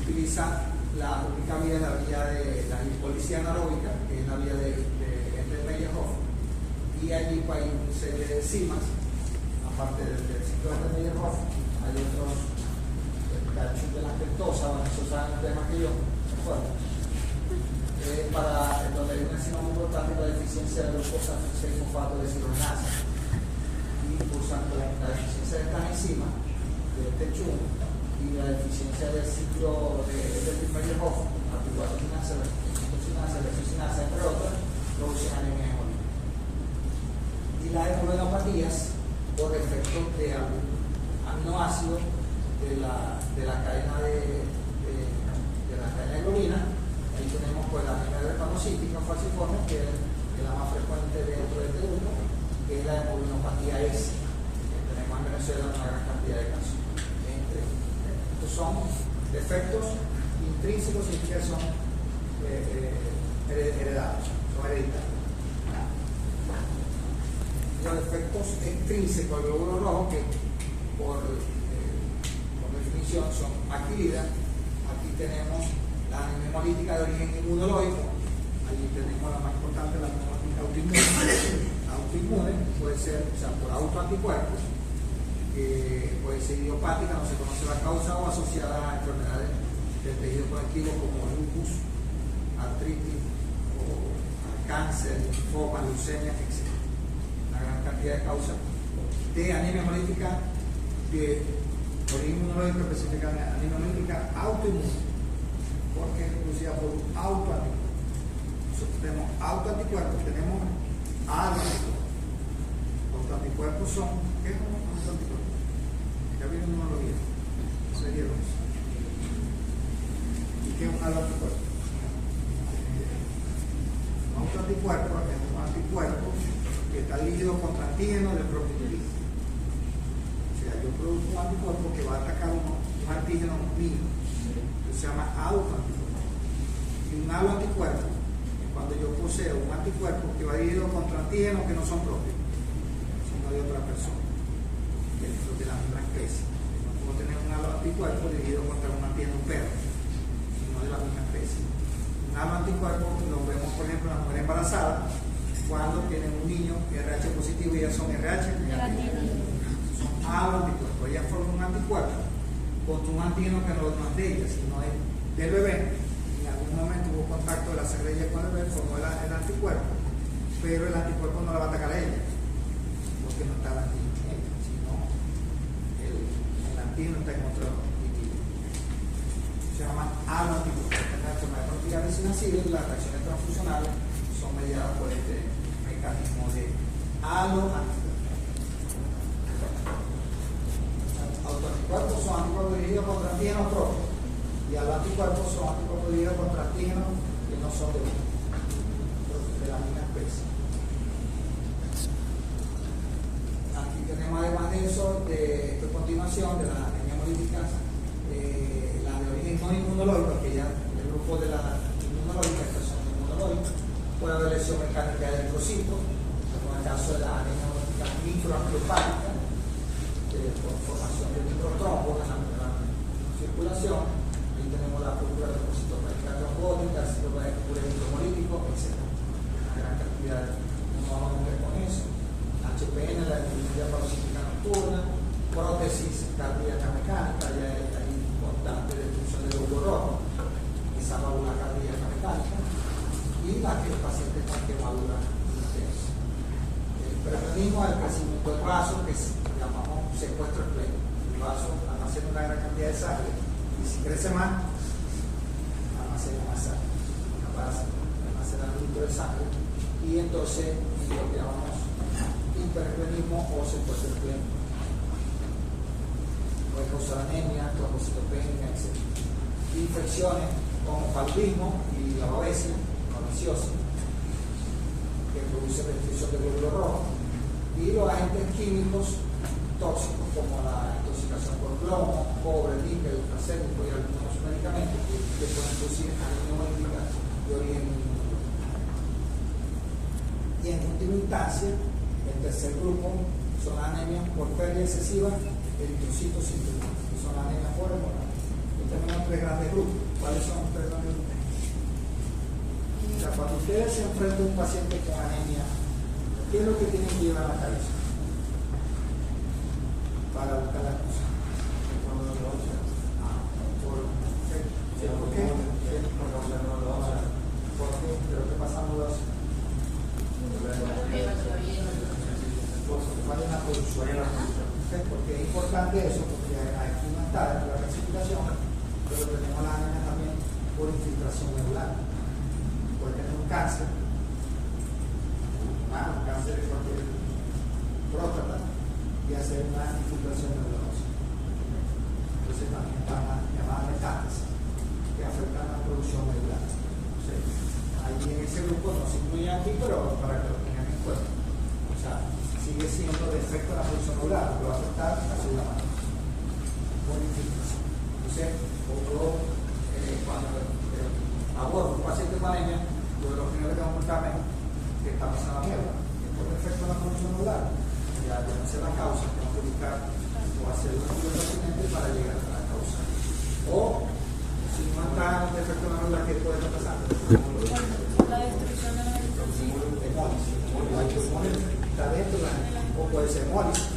utiliza la única vía, la vía de la lipolicía anaeróbica, que es la vía de Edermeyer-Hoff, y allí pues, hay una serie de enzimas, aparte del ciclo de Edermeyer-Hoff, hay otros, de la lactosa, bueno, eso saben ustedes más que yo, ¿recuerdan? Para donde hay una enzima muy importante, la deficiencia de glucosa 6-fosfato deshidrogenasa, y cursando la deficiencia de estas enzimas, de TECH1, y la deficiencia del ciclo de Edermeyer-Hoff, la piruvatinasa, la leucocinasa, entre otras, producen anemia hemolítica. Y las hemoglobinopatías por efecto de algún aminoácido de la cadena de globina. Ahí tenemos pues la anemia drepanocítica falciforme, que es la más frecuente dentro de este grupo, que es la hemoglobinopatía S, que tenemos en Venezuela en una gran cantidad de casos. Estos son defectos intrínsecos, significa que son heredados, son hereditarios. Los defectos extrínsecos del glóbulo rojo, que por definición son adquiridas. Aquí tenemos la anemia hemolítica de origen inmunológico, allí tenemos la más importante, la hemolítica autoinmune, puede ser, o sea, por autoanticuerpos, puede ser idiopática, no se conoce la causa, o asociada a enfermedades del tejido conectivo como lupus, artritis, o cáncer, linfoma, leucemia, etc. Una gran cantidad de causas de anemia hemolítica de origen inmunológico, específicamente anemia hemolítica autoinmune, porque es producida por un autoanticuerpo. Nosotros tenemos autoanticuerpos, tenemos autoanticuerpos. Los anticuerpos son, ¿qué son los anticuerpos? Ya viene uno lo viejo, se dieron eso. ¿Y qué es un autoanticuerpo? Un autoanticuerpo es un anticuerpo que está líquido contra antígeno del propio organismo. O sea, yo produzco un anticuerpo que va a atacar un antígeno mío, se llama autoanticuerpo. Y un haloanticuerpo es cuando yo poseo un anticuerpo que va dirigido contra antígenos que no son propios, sino de otra persona, que es de la misma especie. No puedo tener un haloanticuerpo dirigido contra un antígeno perro, sino de la misma especie. Un haloanticuerpo lo vemos, por ejemplo, en la mujer embarazada, cuando tienen un niño RH positivo y ya son RH negativo. Son anticuerpos. Ella forma un anticuerpo contra un antígeno que no es de ella, sino es del bebé. En algún momento hubo contacto de la sangre de ella con el bebé, formó el anticuerpo, pero el anticuerpo no la va a atacar a ella, porque no está el antígeno en ella, sino el antígeno está en otro individuo. Se llama aloanticuerpo. La enfermedad bronquial nacido y las reacciones transfusionales son mediadas por este mecanismo de aloanticuerpo. Autoanticuerpos son anticuerpos dirigidos contra antígenos propios y aloanticuerpos son anticuerpos dirigidos contra antígenos que no son de la misma especie. Aquí tenemos además de eso, de continuación de las anemia hemolíticas, la de origen no inmunológico, que ya el grupo de la inmunológica, que son inmunológicas, puede haber lesión mecánica de eritrocitos, como en el caso de la anemia hemolítica microangiopática, por formación de microtrombos en la circulación. Ahí tenemos la cultura de citopenia trombótica, citopenia hemolítico, etc. Una gran cantidad de monómeros con eso. HPN, la epidemia parasítica nocturna, prótesis cardíaca mecánica, ya hay constante destrucción del glóbulo rojo, esa válvula cardíaca mecánica, y la que el paciente con quemadura intensa. El prevenimos el crecimiento del vaso, que llamamos secuestro esplénico. El vaso almacena una gran cantidad de sangre y si crece más, almacena más sangre, capaz de almacenar un litro de sangre, y entonces lo que llamamos hiperesplenismo o secuestro esplénico. Puede causar anemia, trombocitopenia, etc. Infecciones como paludismo y la babesia, babesiosis, que produce restricción del glóbulo rojo, y los agentes químicos tóxicos como la intoxicación por plomo, cobre, níquel, arsénico y algunos medicamentos que pueden producir anemia hemolítica de origen inmunológico. Y en última instancia, el tercer grupo son anemias por pérdida excesiva de eritrocitos sintéticos, que son anemias por hemorragia. Y tenemos tres grandes grupos. ¿Cuáles son los tres grandes grupos? O sea, cuando ustedes se enfrentan a un paciente con anemia, ¿qué es lo que tienen que llevar a la cabeza? Para buscar la cosa. ¿Por qué? Porque creo que pasamos los. ¿Cuál es la producción? Porque es importante eso, porque aquí no está dentro de la clasificación, pero tenemos la anemia también por infiltración medular. Puede tener un cáncer, un cáncer de cualquier próstata, y hacer una infiltración medulosa. Entonces también están las llamadas metástasis, que afectan la producción medular. Entonces, ahí en ese grupo no se incluye aquí, pero para que lo tengan en cuenta. O sea, sigue siendo defecto de la producción medular, lo va a afectar a su mano. Por infiltración. Entonces, cuando abordo un paciente con anemia, yo lo primero que tengo que preguntarme es qué está pasando la mierda, es por defecto de la producción medular. Ya conocer la causa, tengo que buscar o hacer un estudio pertinente para llegar a la causa. O, si no está en un defecto de la medular, ¿qué puede estar pasando? La destrucción de los eritrocitos. Está dentro de la anemia, o puede ser hemólisis,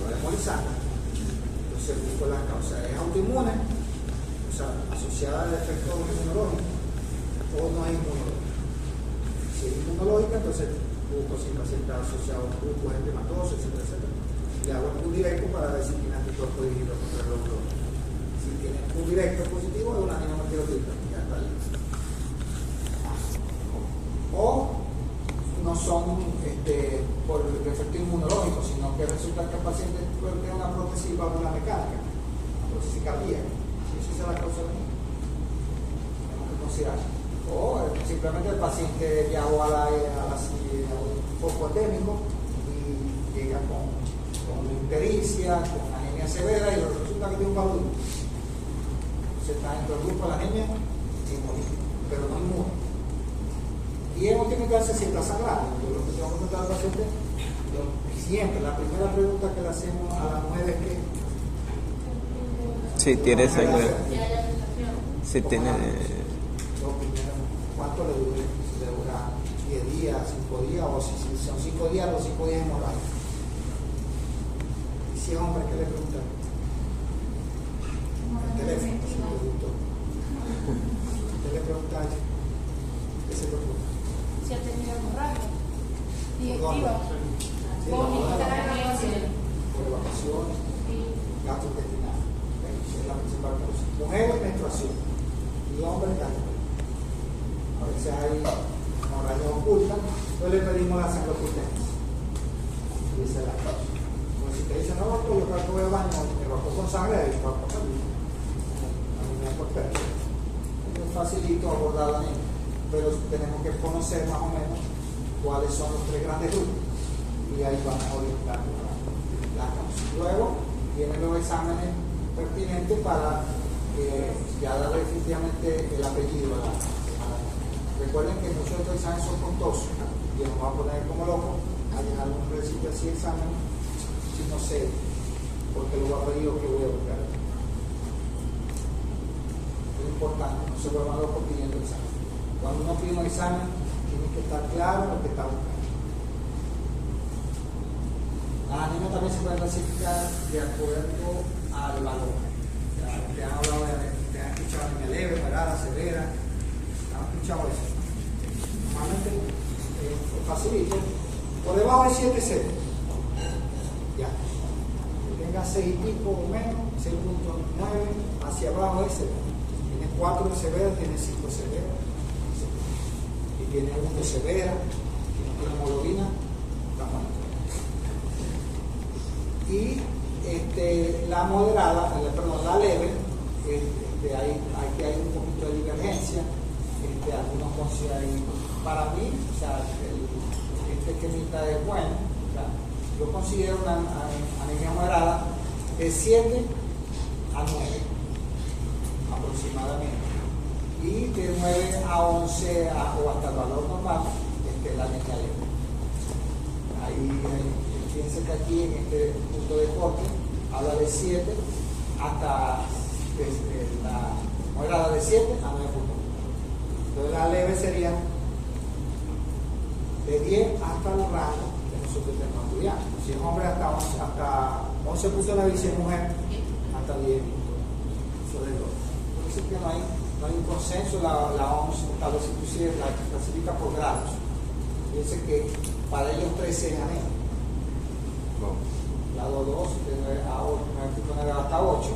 hemolizante. Entonces busco la causa. ¿Es autoinmune? O sea, asociada al efecto inmunológico, o no es inmunológica. Si es inmunológica, entonces busco si el paciente está asociado a un grupo hematoso, etcétera, etcétera. Le hago un directo para ver si tiene anticuerpos dirigidos contra el glóbulo rojo. Si tiene un directo positivo, es una anemia hemoglobina, ya está listo. O no son por el efecto inmunológico, sino que resulta que el paciente tiene una prótesis valvular mecánica, una prótesis cardíaca. Si esa es la causa de tenemos que considerar. O simplemente el paciente viajó a un foco endémico y llega con ictericia, con anemia severa, y resulta que tiene un paludismo. Se está dentro del grupo de la anemia hemolítica, pero no inmune. Y en última instancia, si está sangrando, yo lo que tengo que preguntar al paciente, siempre, la primera pregunta que le hacemos a la mujer es que si tiene sangre, si tiene ¿cuánto le dura? Si le dura 10 10 días, 5 días, o si son 5 días, los 5 días hemorrágicos. Y si es hombre, ¿qué le preguntan? El teléfono, se le preguntó. ¿Qué le preguntan? ¿Qué se pregunta? Si ha tenido hemorragia digestiva, Sí, vómitos, por diarrea. evacuaciones, gastrointestinal. Esa es la principal causa. Mujeres, menstruación. Y hombres, gastrointestinal. A veces hay hemorragia oculta, entonces le pedimos la sangre oculta. Y esa es la causa. Como si te dicen, no, doctor, yo creo que voy al baño, me evacuo con sangre, ahí va a pasar. A mí me ha costado. Es facilito abordar la niña, pero tenemos que conocer más o menos cuáles son los 3 grandes grupos y ahí vamos a orientar la causa. Luego vienen los exámenes pertinentes para ya darle definitivamente el apellido a la Recuerden que muchos de estos exámenes son costosos y nos vamos a poner como locos a llenar un recinto así de examen si no sé porque lo va a pedir o que voy a buscar. Es importante, no se vuelvan locos pidiendo examen. Cuando uno pide un examen, tiene que estar claro lo que está buscando. Las niñas también se pueden clasificar de acuerdo al valor. Te han hablado te han escuchado anemia leve, parada, severa. ¿Han escuchado eso? Normalmente facilito. Por debajo de 7 ceros. Ya. Que tenga 6 y pico o menos, 6.9, hacia abajo es 0. Tiene 4 de severa, tiene 5 de severa. Y tiene 1 de severa, y no tiene hemoglobina, está muerto. Y la moderada, la leve, hay un poquito de divergencia. Algunos consideran, para mí, o sea, este esquemita es bueno. O sea, yo considero una anemia moderada de 7 a 9 aproximadamente. Y de 9 a 11 o hasta el valor normal, la anemia leve. Ahí, fíjense que aquí en este punto de corte habla de 7 hasta la moderada de 7 a 9 puntos. Entonces la leve sería de 10 hasta el rango que nosotros tenemos estudiando. Si es hombre hasta 11.9 y si es mujer hasta 10 sobre 2. Por eso es que no hay un consenso, la OMS establece inclusive la clasifica por grados. Fíjense que para ellos 13 es anemia. Grado 2 de 9 a 8, 9 hasta 8,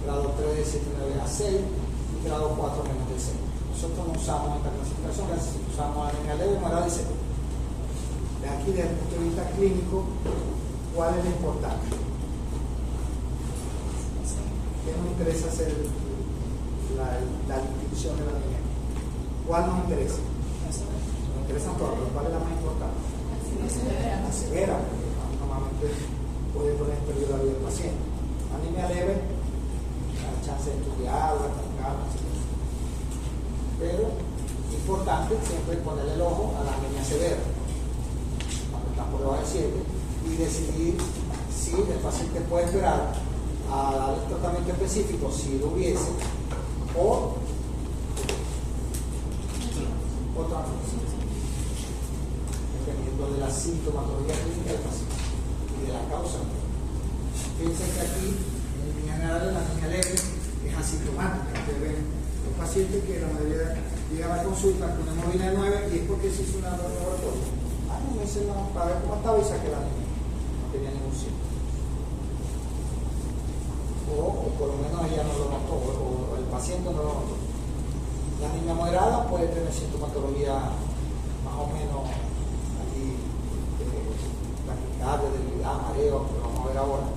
grado 3 de 7 a 6 y grado 4 menos de 6. Nosotros no usamos esta clasificación, usamos anemia leve, moderada y severa. De aquí, desde el punto de vista clínico, ¿cuál es lo importante? ¿Qué nos interesa hacer la distinción de la anemia? ¿Cuál nos interesa? Nos interesan todas, pero ¿cuál es la más importante? La severa, porque normalmente puede poner en peligro la vida del paciente. Anemia leve, la chance de estudiarla, calmarla, etc. Pero importante siempre ponerle el ojo a la anemia severa cuando está por debajo de 7 y decidir si el paciente puede esperar a dar el tratamiento específico si lo hubiese o otra cosa dependiendo de la sintomatología clínica del paciente y de la causa. Fíjense que aquí en general la anemia leve es asintomática. Ustedes ven los pacientes que la mayoría llegan a la consulta con una hemoglobina de 9 y es porque se hizo una laboratorio. No me hice no, para ver cómo estaba y saqué la anemia. No tenía ningún síntoma. O por lo menos ella no lo notó, o el paciente no lo notó. La anemia moderada puede tener sintomatología más o menos allí, taquicardia, debilidad, mareo, que vamos a ver ahora.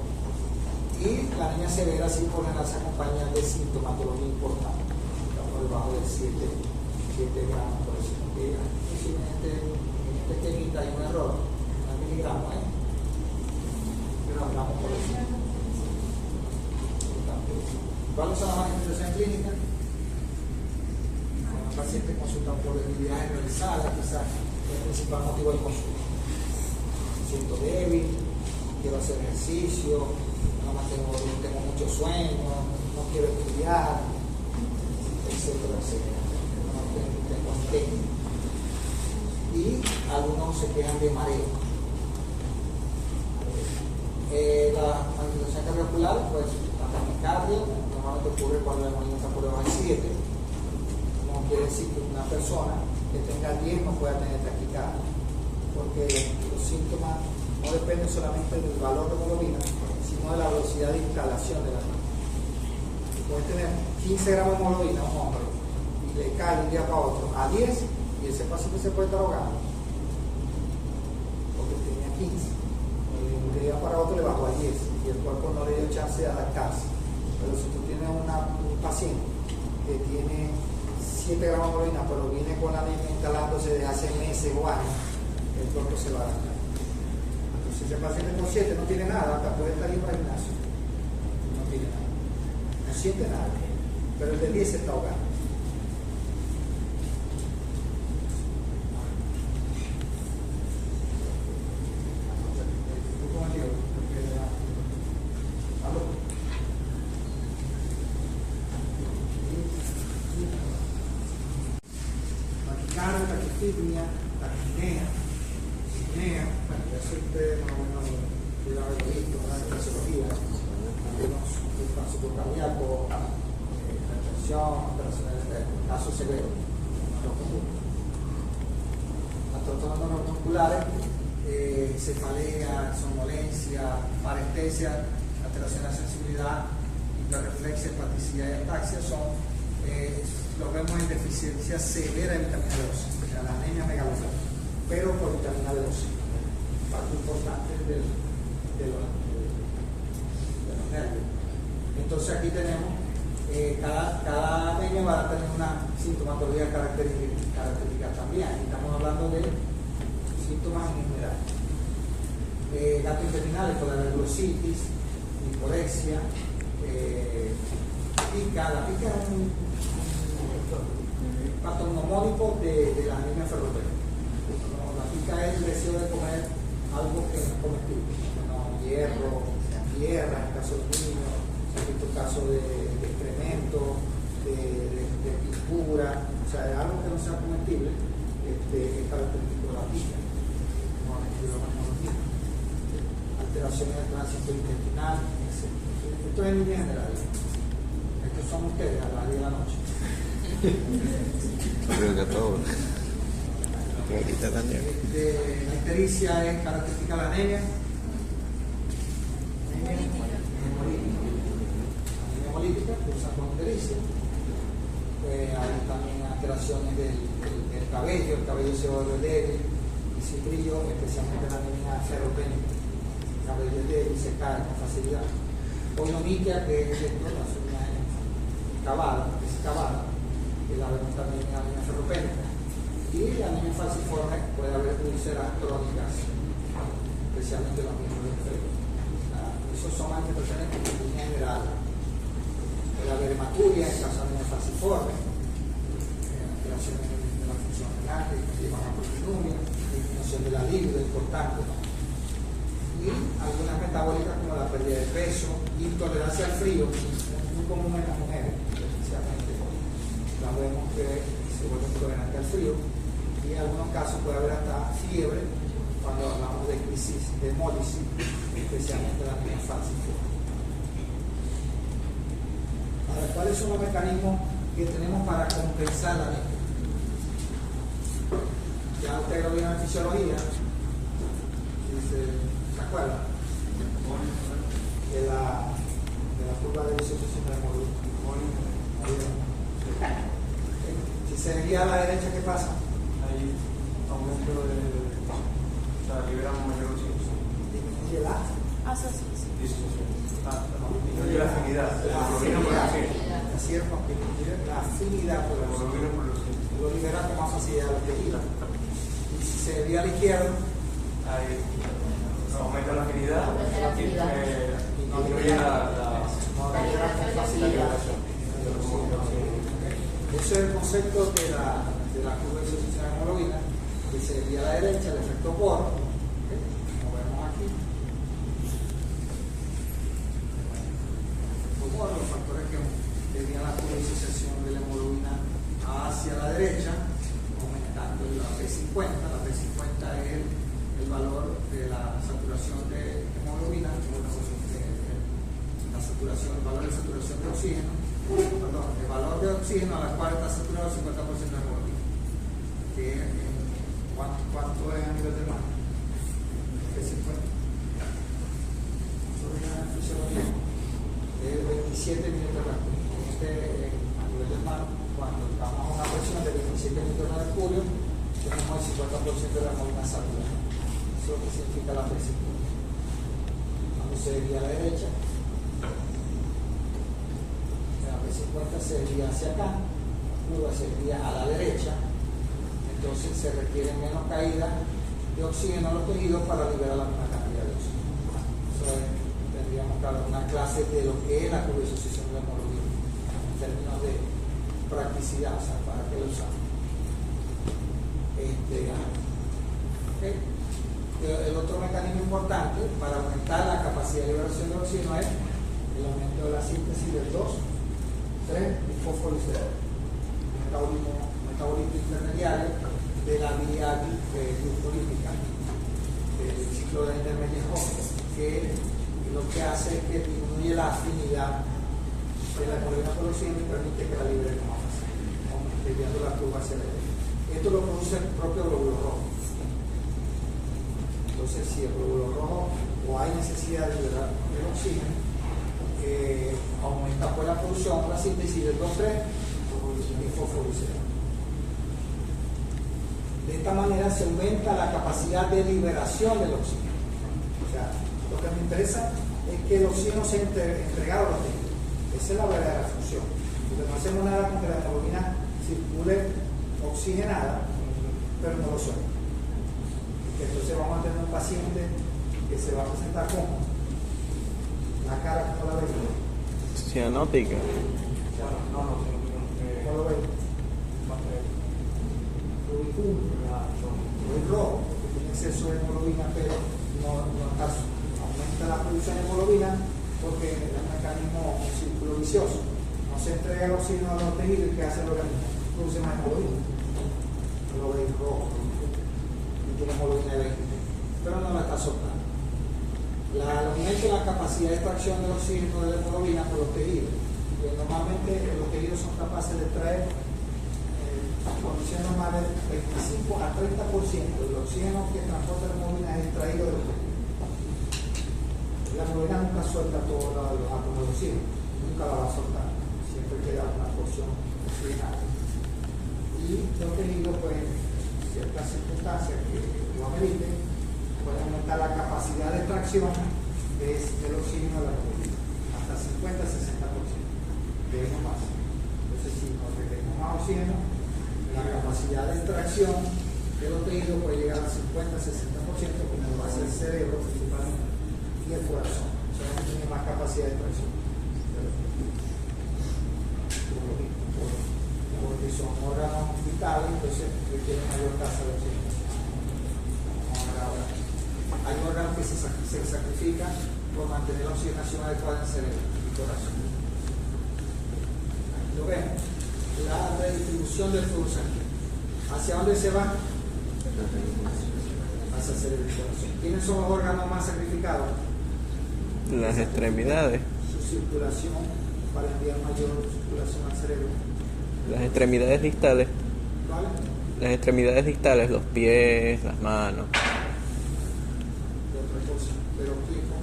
Y la anemia severa sí por general se acompaña de sintomatología importante, por debajo de 7 gramos por decir. Inclusive en este esquemita hay un error, 1 miligramo, pero hablamos por decir. ¿Cuáles son las manifestaciones clínicas? Cuando el paciente consulta por debilidad generalizada, quizás es el principal motivo de consulta. Me siento débil, quiero hacer ejercicio, no tengo mucho sueño, no quiero estudiar, etcétera, etcétera. No tengo técnica. Y y algunos se quejan de mareo. La manifestación cardiovascular, pues la taquicardia normalmente ocurre cuando la hemoglobina está por debajo de 7. No quiere decir que una persona que tenga 10 no pueda tener taquicardia, porque los síntomas no dependen solamente del valor de hemoglobina, sino de la velocidad de instalación de la misma. Puede tener 15 gramos de hemoglobina a un hombre y le cae de un día para otro a 10 y ese paciente se puede estar ahogando porque tenía 15. De un día para otro le bajó a 10 y el cuerpo no le dio chance de adaptarse. Pero si tú tienes un paciente que tiene 7 gramos de hemoglobina pero viene con la anemia instalándose desde hace meses o años, el cuerpo se va a adaptar. Entonces ese paciente con 7 no tiene nada, hasta puede estar en el gimnasio, no tiene nada, no siente nada, pero el de 10 se está ahogando. Taquipnea, eso ustedes más o menos deben haberlo visto, ¿verdad? En fisiología, algunos trastornos cardíacos, hipertensión, casos severos, no común. Los trastornos neuromusculares, cefalea, somnolencia, parestesia, alteración de la sensibilidad, hiperreflexia, hepaticidad y ataxia son lo vemos en deficiencia severa de vitamina B12, o sea, la anemia megalófila, pero por vitamina B12, parte importante de los nervios. Entonces aquí tenemos, cada anemia va a tener una sintomatología característica también. Aquí estamos hablando de síntomas en general. Gastrointestinales, coledoglositis, hipodexia, pica. La pica es un patognomónico de la anemia ferropénica. La pica es el deseo de comer algo que no es comestible, hierro, tierra, en el caso de los niños, se han visto casos de excremento, de pintura, o sea, algo que no sea comestible, es característico de la pica. Alteraciones del tránsito intestinal, etc. Esto es en línea general. Estos son ustedes a las 10 de la noche. Creo que todo. Ahorita también. La ictericia es característica de la anemia. Anemia hemolítica, que usa con ictericia. Hay también alteraciones del cabello, el cabello se vuelve débil y sin brillo, especialmente la anemia ferropénica. El cabello es débil y se cae con facilidad. Oinomiquia, que es la zona cavada, que es cavada, que la vemos también en la anemia ferropénica. Y la anemia falciforme puede haber úlceras crónicas, especialmente los miembros del feto. Esos son manifestaciones en línea general. Puede haber hematuria en caso de anemia falciforme, alteraciones de la función renal que llevan a proteinuria, disminución de la libido, importante. Y algunas metabólicas como la pérdida de peso, intolerancia al frío, muy común en las mujeres, especialmente las vemos que se vuelven intolerantes al frío, y en algunos casos puede haber hasta fiebre cuando hablamos de crisis de hemólisis, especialmente la anemia falciforme. Ahora, ¿cuáles son los mecanismos que tenemos para compensar la anemia? Ya usted lo vieron en fisiología, ¿se acuerdan? De la curva de disociación de hemoglobina. Si se desvía a la derecha, ¿qué pasa? Hay aumento de. O sea, liberamos mayor oxígeno. Disminuye la Asociación. Disminuye la afinidad. La hemoglobina por la oxígeno. así es, porque la afinidad por la Hemoglobina por la oxígeno. lo libera con más facilidad la tequila. Y si se desvía a la izquierda, Ahí aumenta la afinidad y disminuye la no libera con facilidad. Ese es el concepto de la curva de disociación de hemoglobina, que se desvía a la derecha, el efecto Bohr, como vemos aquí. Bohr, los factores que desvían la curva de disociación de la hemoglobina hacia la derecha, aumentando la P50, la P50 saturación de hemoglobina, la saturación, el valor de saturación de oxígeno, perdón, el valor de oxígeno a la cual está saturado el 50% de hemoglobina. ¿Cuánto es a nivel del mar? Es 50. Es 27 minutos de mercurio. A nivel del mar, cuando estamos a una presión de 27 minutos de mercurio, tenemos el 50% de la hemoglobina saturada. Eso es lo que significa la presión. Cuando se desvía a la derecha, la P50 se desvía hacia acá, luego se desvía a la derecha, entonces se requiere menos caída de oxígeno a los tejidos para liberar la misma cantidad de oxígeno. Eso es, tendríamos que hablar una clase de lo que es la curvosociación de la hemoglobina en términos de practicidad, o sea, para qué lo usamos. Okay. El otro mecanismo importante para aumentar la capacidad de liberación de oxígeno es el aumento de la síntesis del 2,3-fosfolicerol, metabolito intermediario de la vía glucolítica del ciclo de Ender-Mellez, que lo que hace es que disminuye la afinidad de la hemoglobina por oxígeno y permite que la libere más fácil, desviando la curva hacia la derecha. Esto lo produce el propio glóbulo rojo. Entonces, si el glóbulo rojo o hay necesidad de liberar el oxígeno, aumenta pues la producción, la síntesis del 2,3 y fosfolicerol. De esta manera se aumenta la capacidad de liberación del oxígeno. O sea, lo que me interesa es que el oxígeno sea entregado a los tejidos. Esa es la verdadera función. Porque no hacemos nada con que la hemoglobina circule oxigenada, pero no lo suelta. Entonces vamos a tener un paciente que se va a presentar como la cara, ¿cómo la veis? Cianótica. ¿Cómo lo veis? Muy rojo, porque tiene exceso de hemoglobina, pero no aumenta la producción de hemoglobina porque es un mecanismo, un círculo vicioso. No se entrega el oxígeno a los tejidos y ¿qué hace el organismo? Produce más hemoglobina. Lo veis rojo y tiene hemoglobina de 20, pero no la está soltando. El aumento de la capacidad de extracción del oxígeno de la hemoglobina por los tejidos. Normalmente los tejidos son capaces de traer condiciones normales, 25 a 30% del oxígeno que transporta la hemoglobina es extraído de los tejidos. La hemoglobina nunca suelta todos los átomos de oxígeno, nunca la va a soltar, siempre queda una porción oxigenada. Y los tejidos, pues, en ciertas circunstancias que lo ameriten, pueden aumentar la capacidad de extracción del oxígeno de la hemoglobina, hasta 50-60%, de no más. Entonces, si nos requerimos más oxígeno, la capacidad de extracción de los tejidos puede llegar a 50-60%, como lo hace el cerebro principalmente y el corazón. O sea, no tiene más capacidad de extracción. Porque son órganos vitales, entonces requieren mayor tasa de oxigenación. Hay órganos que se sacrifican por mantener la oxigenación adecuada en el cerebro y corazón. Aquí lo vemos. La redistribución del flujo sanguíneo. ¿Hacia dónde se va? Hacia el cerebro y el corazón. ¿Quiénes son los órganos más sacrificados? Las extremidades. Su circulación para enviar mayor circulación al cerebro. Las extremidades distales. ¿Vale? Las extremidades distales, los pies, las manos. De otra cosa. Pero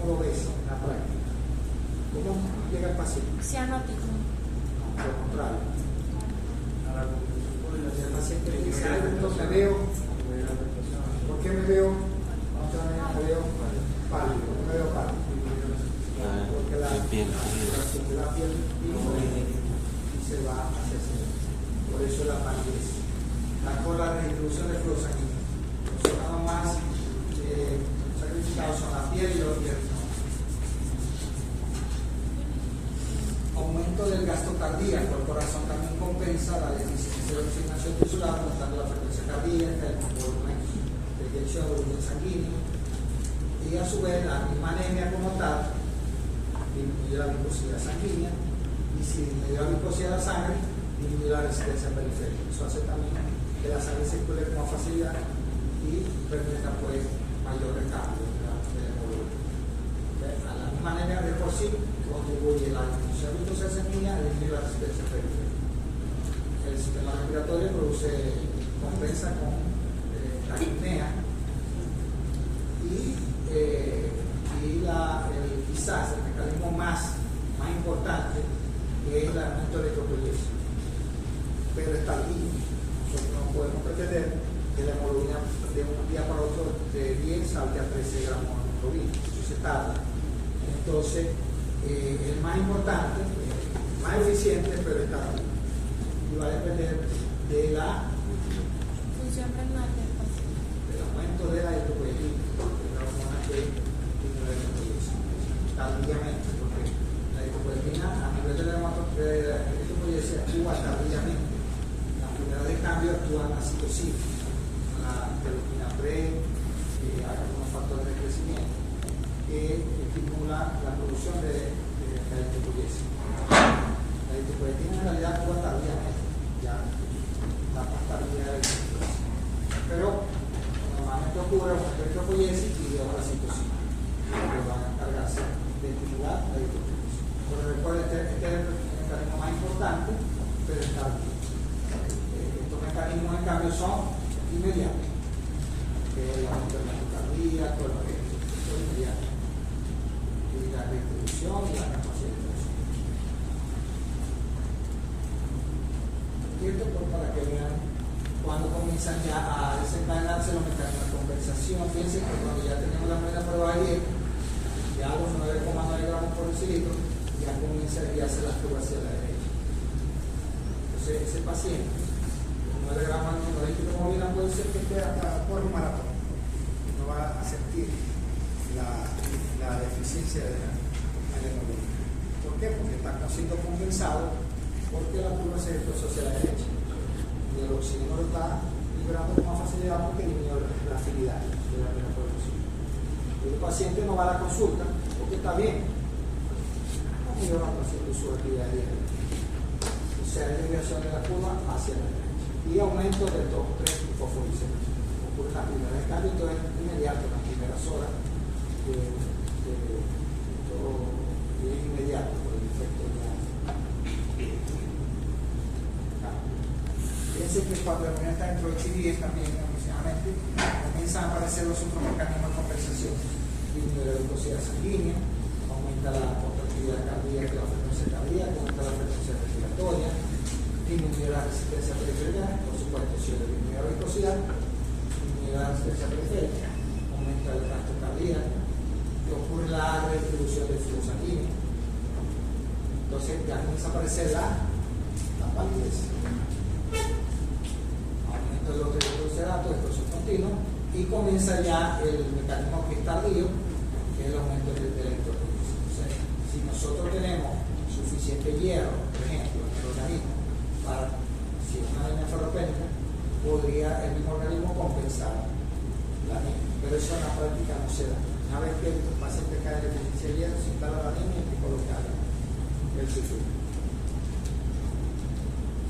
¿cómo lo ves en la práctica? ¿Cómo llega el paciente? Cianótico. Al contrario. El paciente dice, ay, doctor, me veo. ¿Por qué me veo? Me veo pálido. ¿Por qué me veo pálido? Porque la piel y se va hacia el cerebro. Por eso la palidez. Con la redistribución del flujo sanguíneo. Los órganos más sacrificados son la piel y los piernas. Aumento del gasto cardíaco. El corazón también compensa la deficiencia de oxigenación tisular, aumentando la frecuencia cardíaca, el volumen de inyección de volumen sanguíneo. Y a su vez, la misma anemia como tal disminuye la viscosidad sanguínea. Y si disminuye la viscosidad de la sangre, disminuye la resistencia periférica. Eso hace también que la sangre circule con más facilidad y permita pues mayor recambio de la hemoglobina. sí contribuye a la disminución de glucosamina y disminuye la resistencia periférica. El sistema respiratorio compensa con apnea y quizás el mecanismo más importante es el aumento de electropoiesis, pero está allí. Nosotros no podemos pretender que la hemoglobina de un día para otro de 10 salte a 13 gramos de hemoglobina, eso se tarda. Entonces, el más importante, el más eficiente, pero está allí. Y va a depender de la Función renal del paciente. del aumento de la eritropoyetina, que es la hormona que tiene la eritropoyesis, tardíamente, porque la eritropoyetina a nivel de la eritropoyesis actúa tardíamente. Las primeras de cambio actúan la citocina, la interleuquina pre, algunos factores de crecimiento, que estimula la producción de la eritropoyesis. La eritropoyetina en realidad actúa tardíamente, ya la más tardía de la eritropoyesis. Pero normalmente ocurre una eritropoyesis y luego la citocina, que van a encargarse de estimular la eritropoyesis. Pero recuerden, este es el mecanismo más importante, pero es tardío. Estos mecanismos en cambio son inmediatos, que es el aumento del ritmo cardíaco, el movimiento inmediato, y la distribución y la capacidad de expresión. Y esto pues para que vean cuando comienzan ya a desencadenarse los mecanismos de compensación. Fíjense que cuando ya tenemos la primera prueba de 10, ya a los 9,9 gramos por decilitro, ya comienza a guiarse la curva hacia la derecha. Entonces ese paciente, con 9 gramos de hemoglobina, puede ser que esté hasta por un maratón. No va a sentir la deficiencia de la hemoglobina. ¿Por qué? Porque está siendo compensado porque la curva se desplazó hacia la derecha. Y el oxígeno lo está liberando con más facilidad porque disminuyó la afinidad de la respiración. El paciente no va a la consulta porque está bien. No mejora haciendo su actividad diaria. O sea, hay desviación de la curva hacia la derecha. Y aumento del top 3 fosforicetos. Ocurre en la primera de cambio, entonces es inmediato, en las primeras horas. Todo es inmediato por el efecto de la. Fíjense que cuando la hormona está dentro del CD también aproximadamente comienzan a aparecer los otros mecanismos de compensación. Disminuye la glucosidad sanguínea, aumenta la contractilidad cardíaca, la frecuencia cardíaca, aumenta la frecuencia respiratoria, disminuye la resistencia periférica, por supuesto, si disminuye la glucosidad, disminuye la resistencia periférica, aumenta el gasto cardíaco, que ocurre la redistribución del flujo sanguíneo. Entonces ya comienza a aparecer la palidez. Aumento de los triglicéridos, explosión continua, y comienza ya el mecanismo que es tardío, que es el aumento del electropoiesis. Entonces, si nosotros tenemos suficiente hierro, por ejemplo, en el organismo, para, si es una anemia ferropénica, podría el mismo organismo compensar la anemia. Pero eso en la práctica no se da. Una vez que el paciente cae en deficiencia de hierro, se instala la anemia y hay que colocar el sulfuro.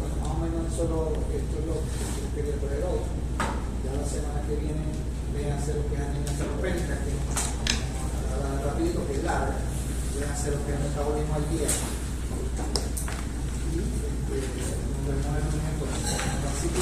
Bueno, más o menos solo esto es lo que quería traer hoy. Ya la semana que viene véanse lo que es anemia ferropénica, que hablan rapidito, que es larga. Véanse lo que es el metabolismo al día. Y nos vemos en un momento. Así que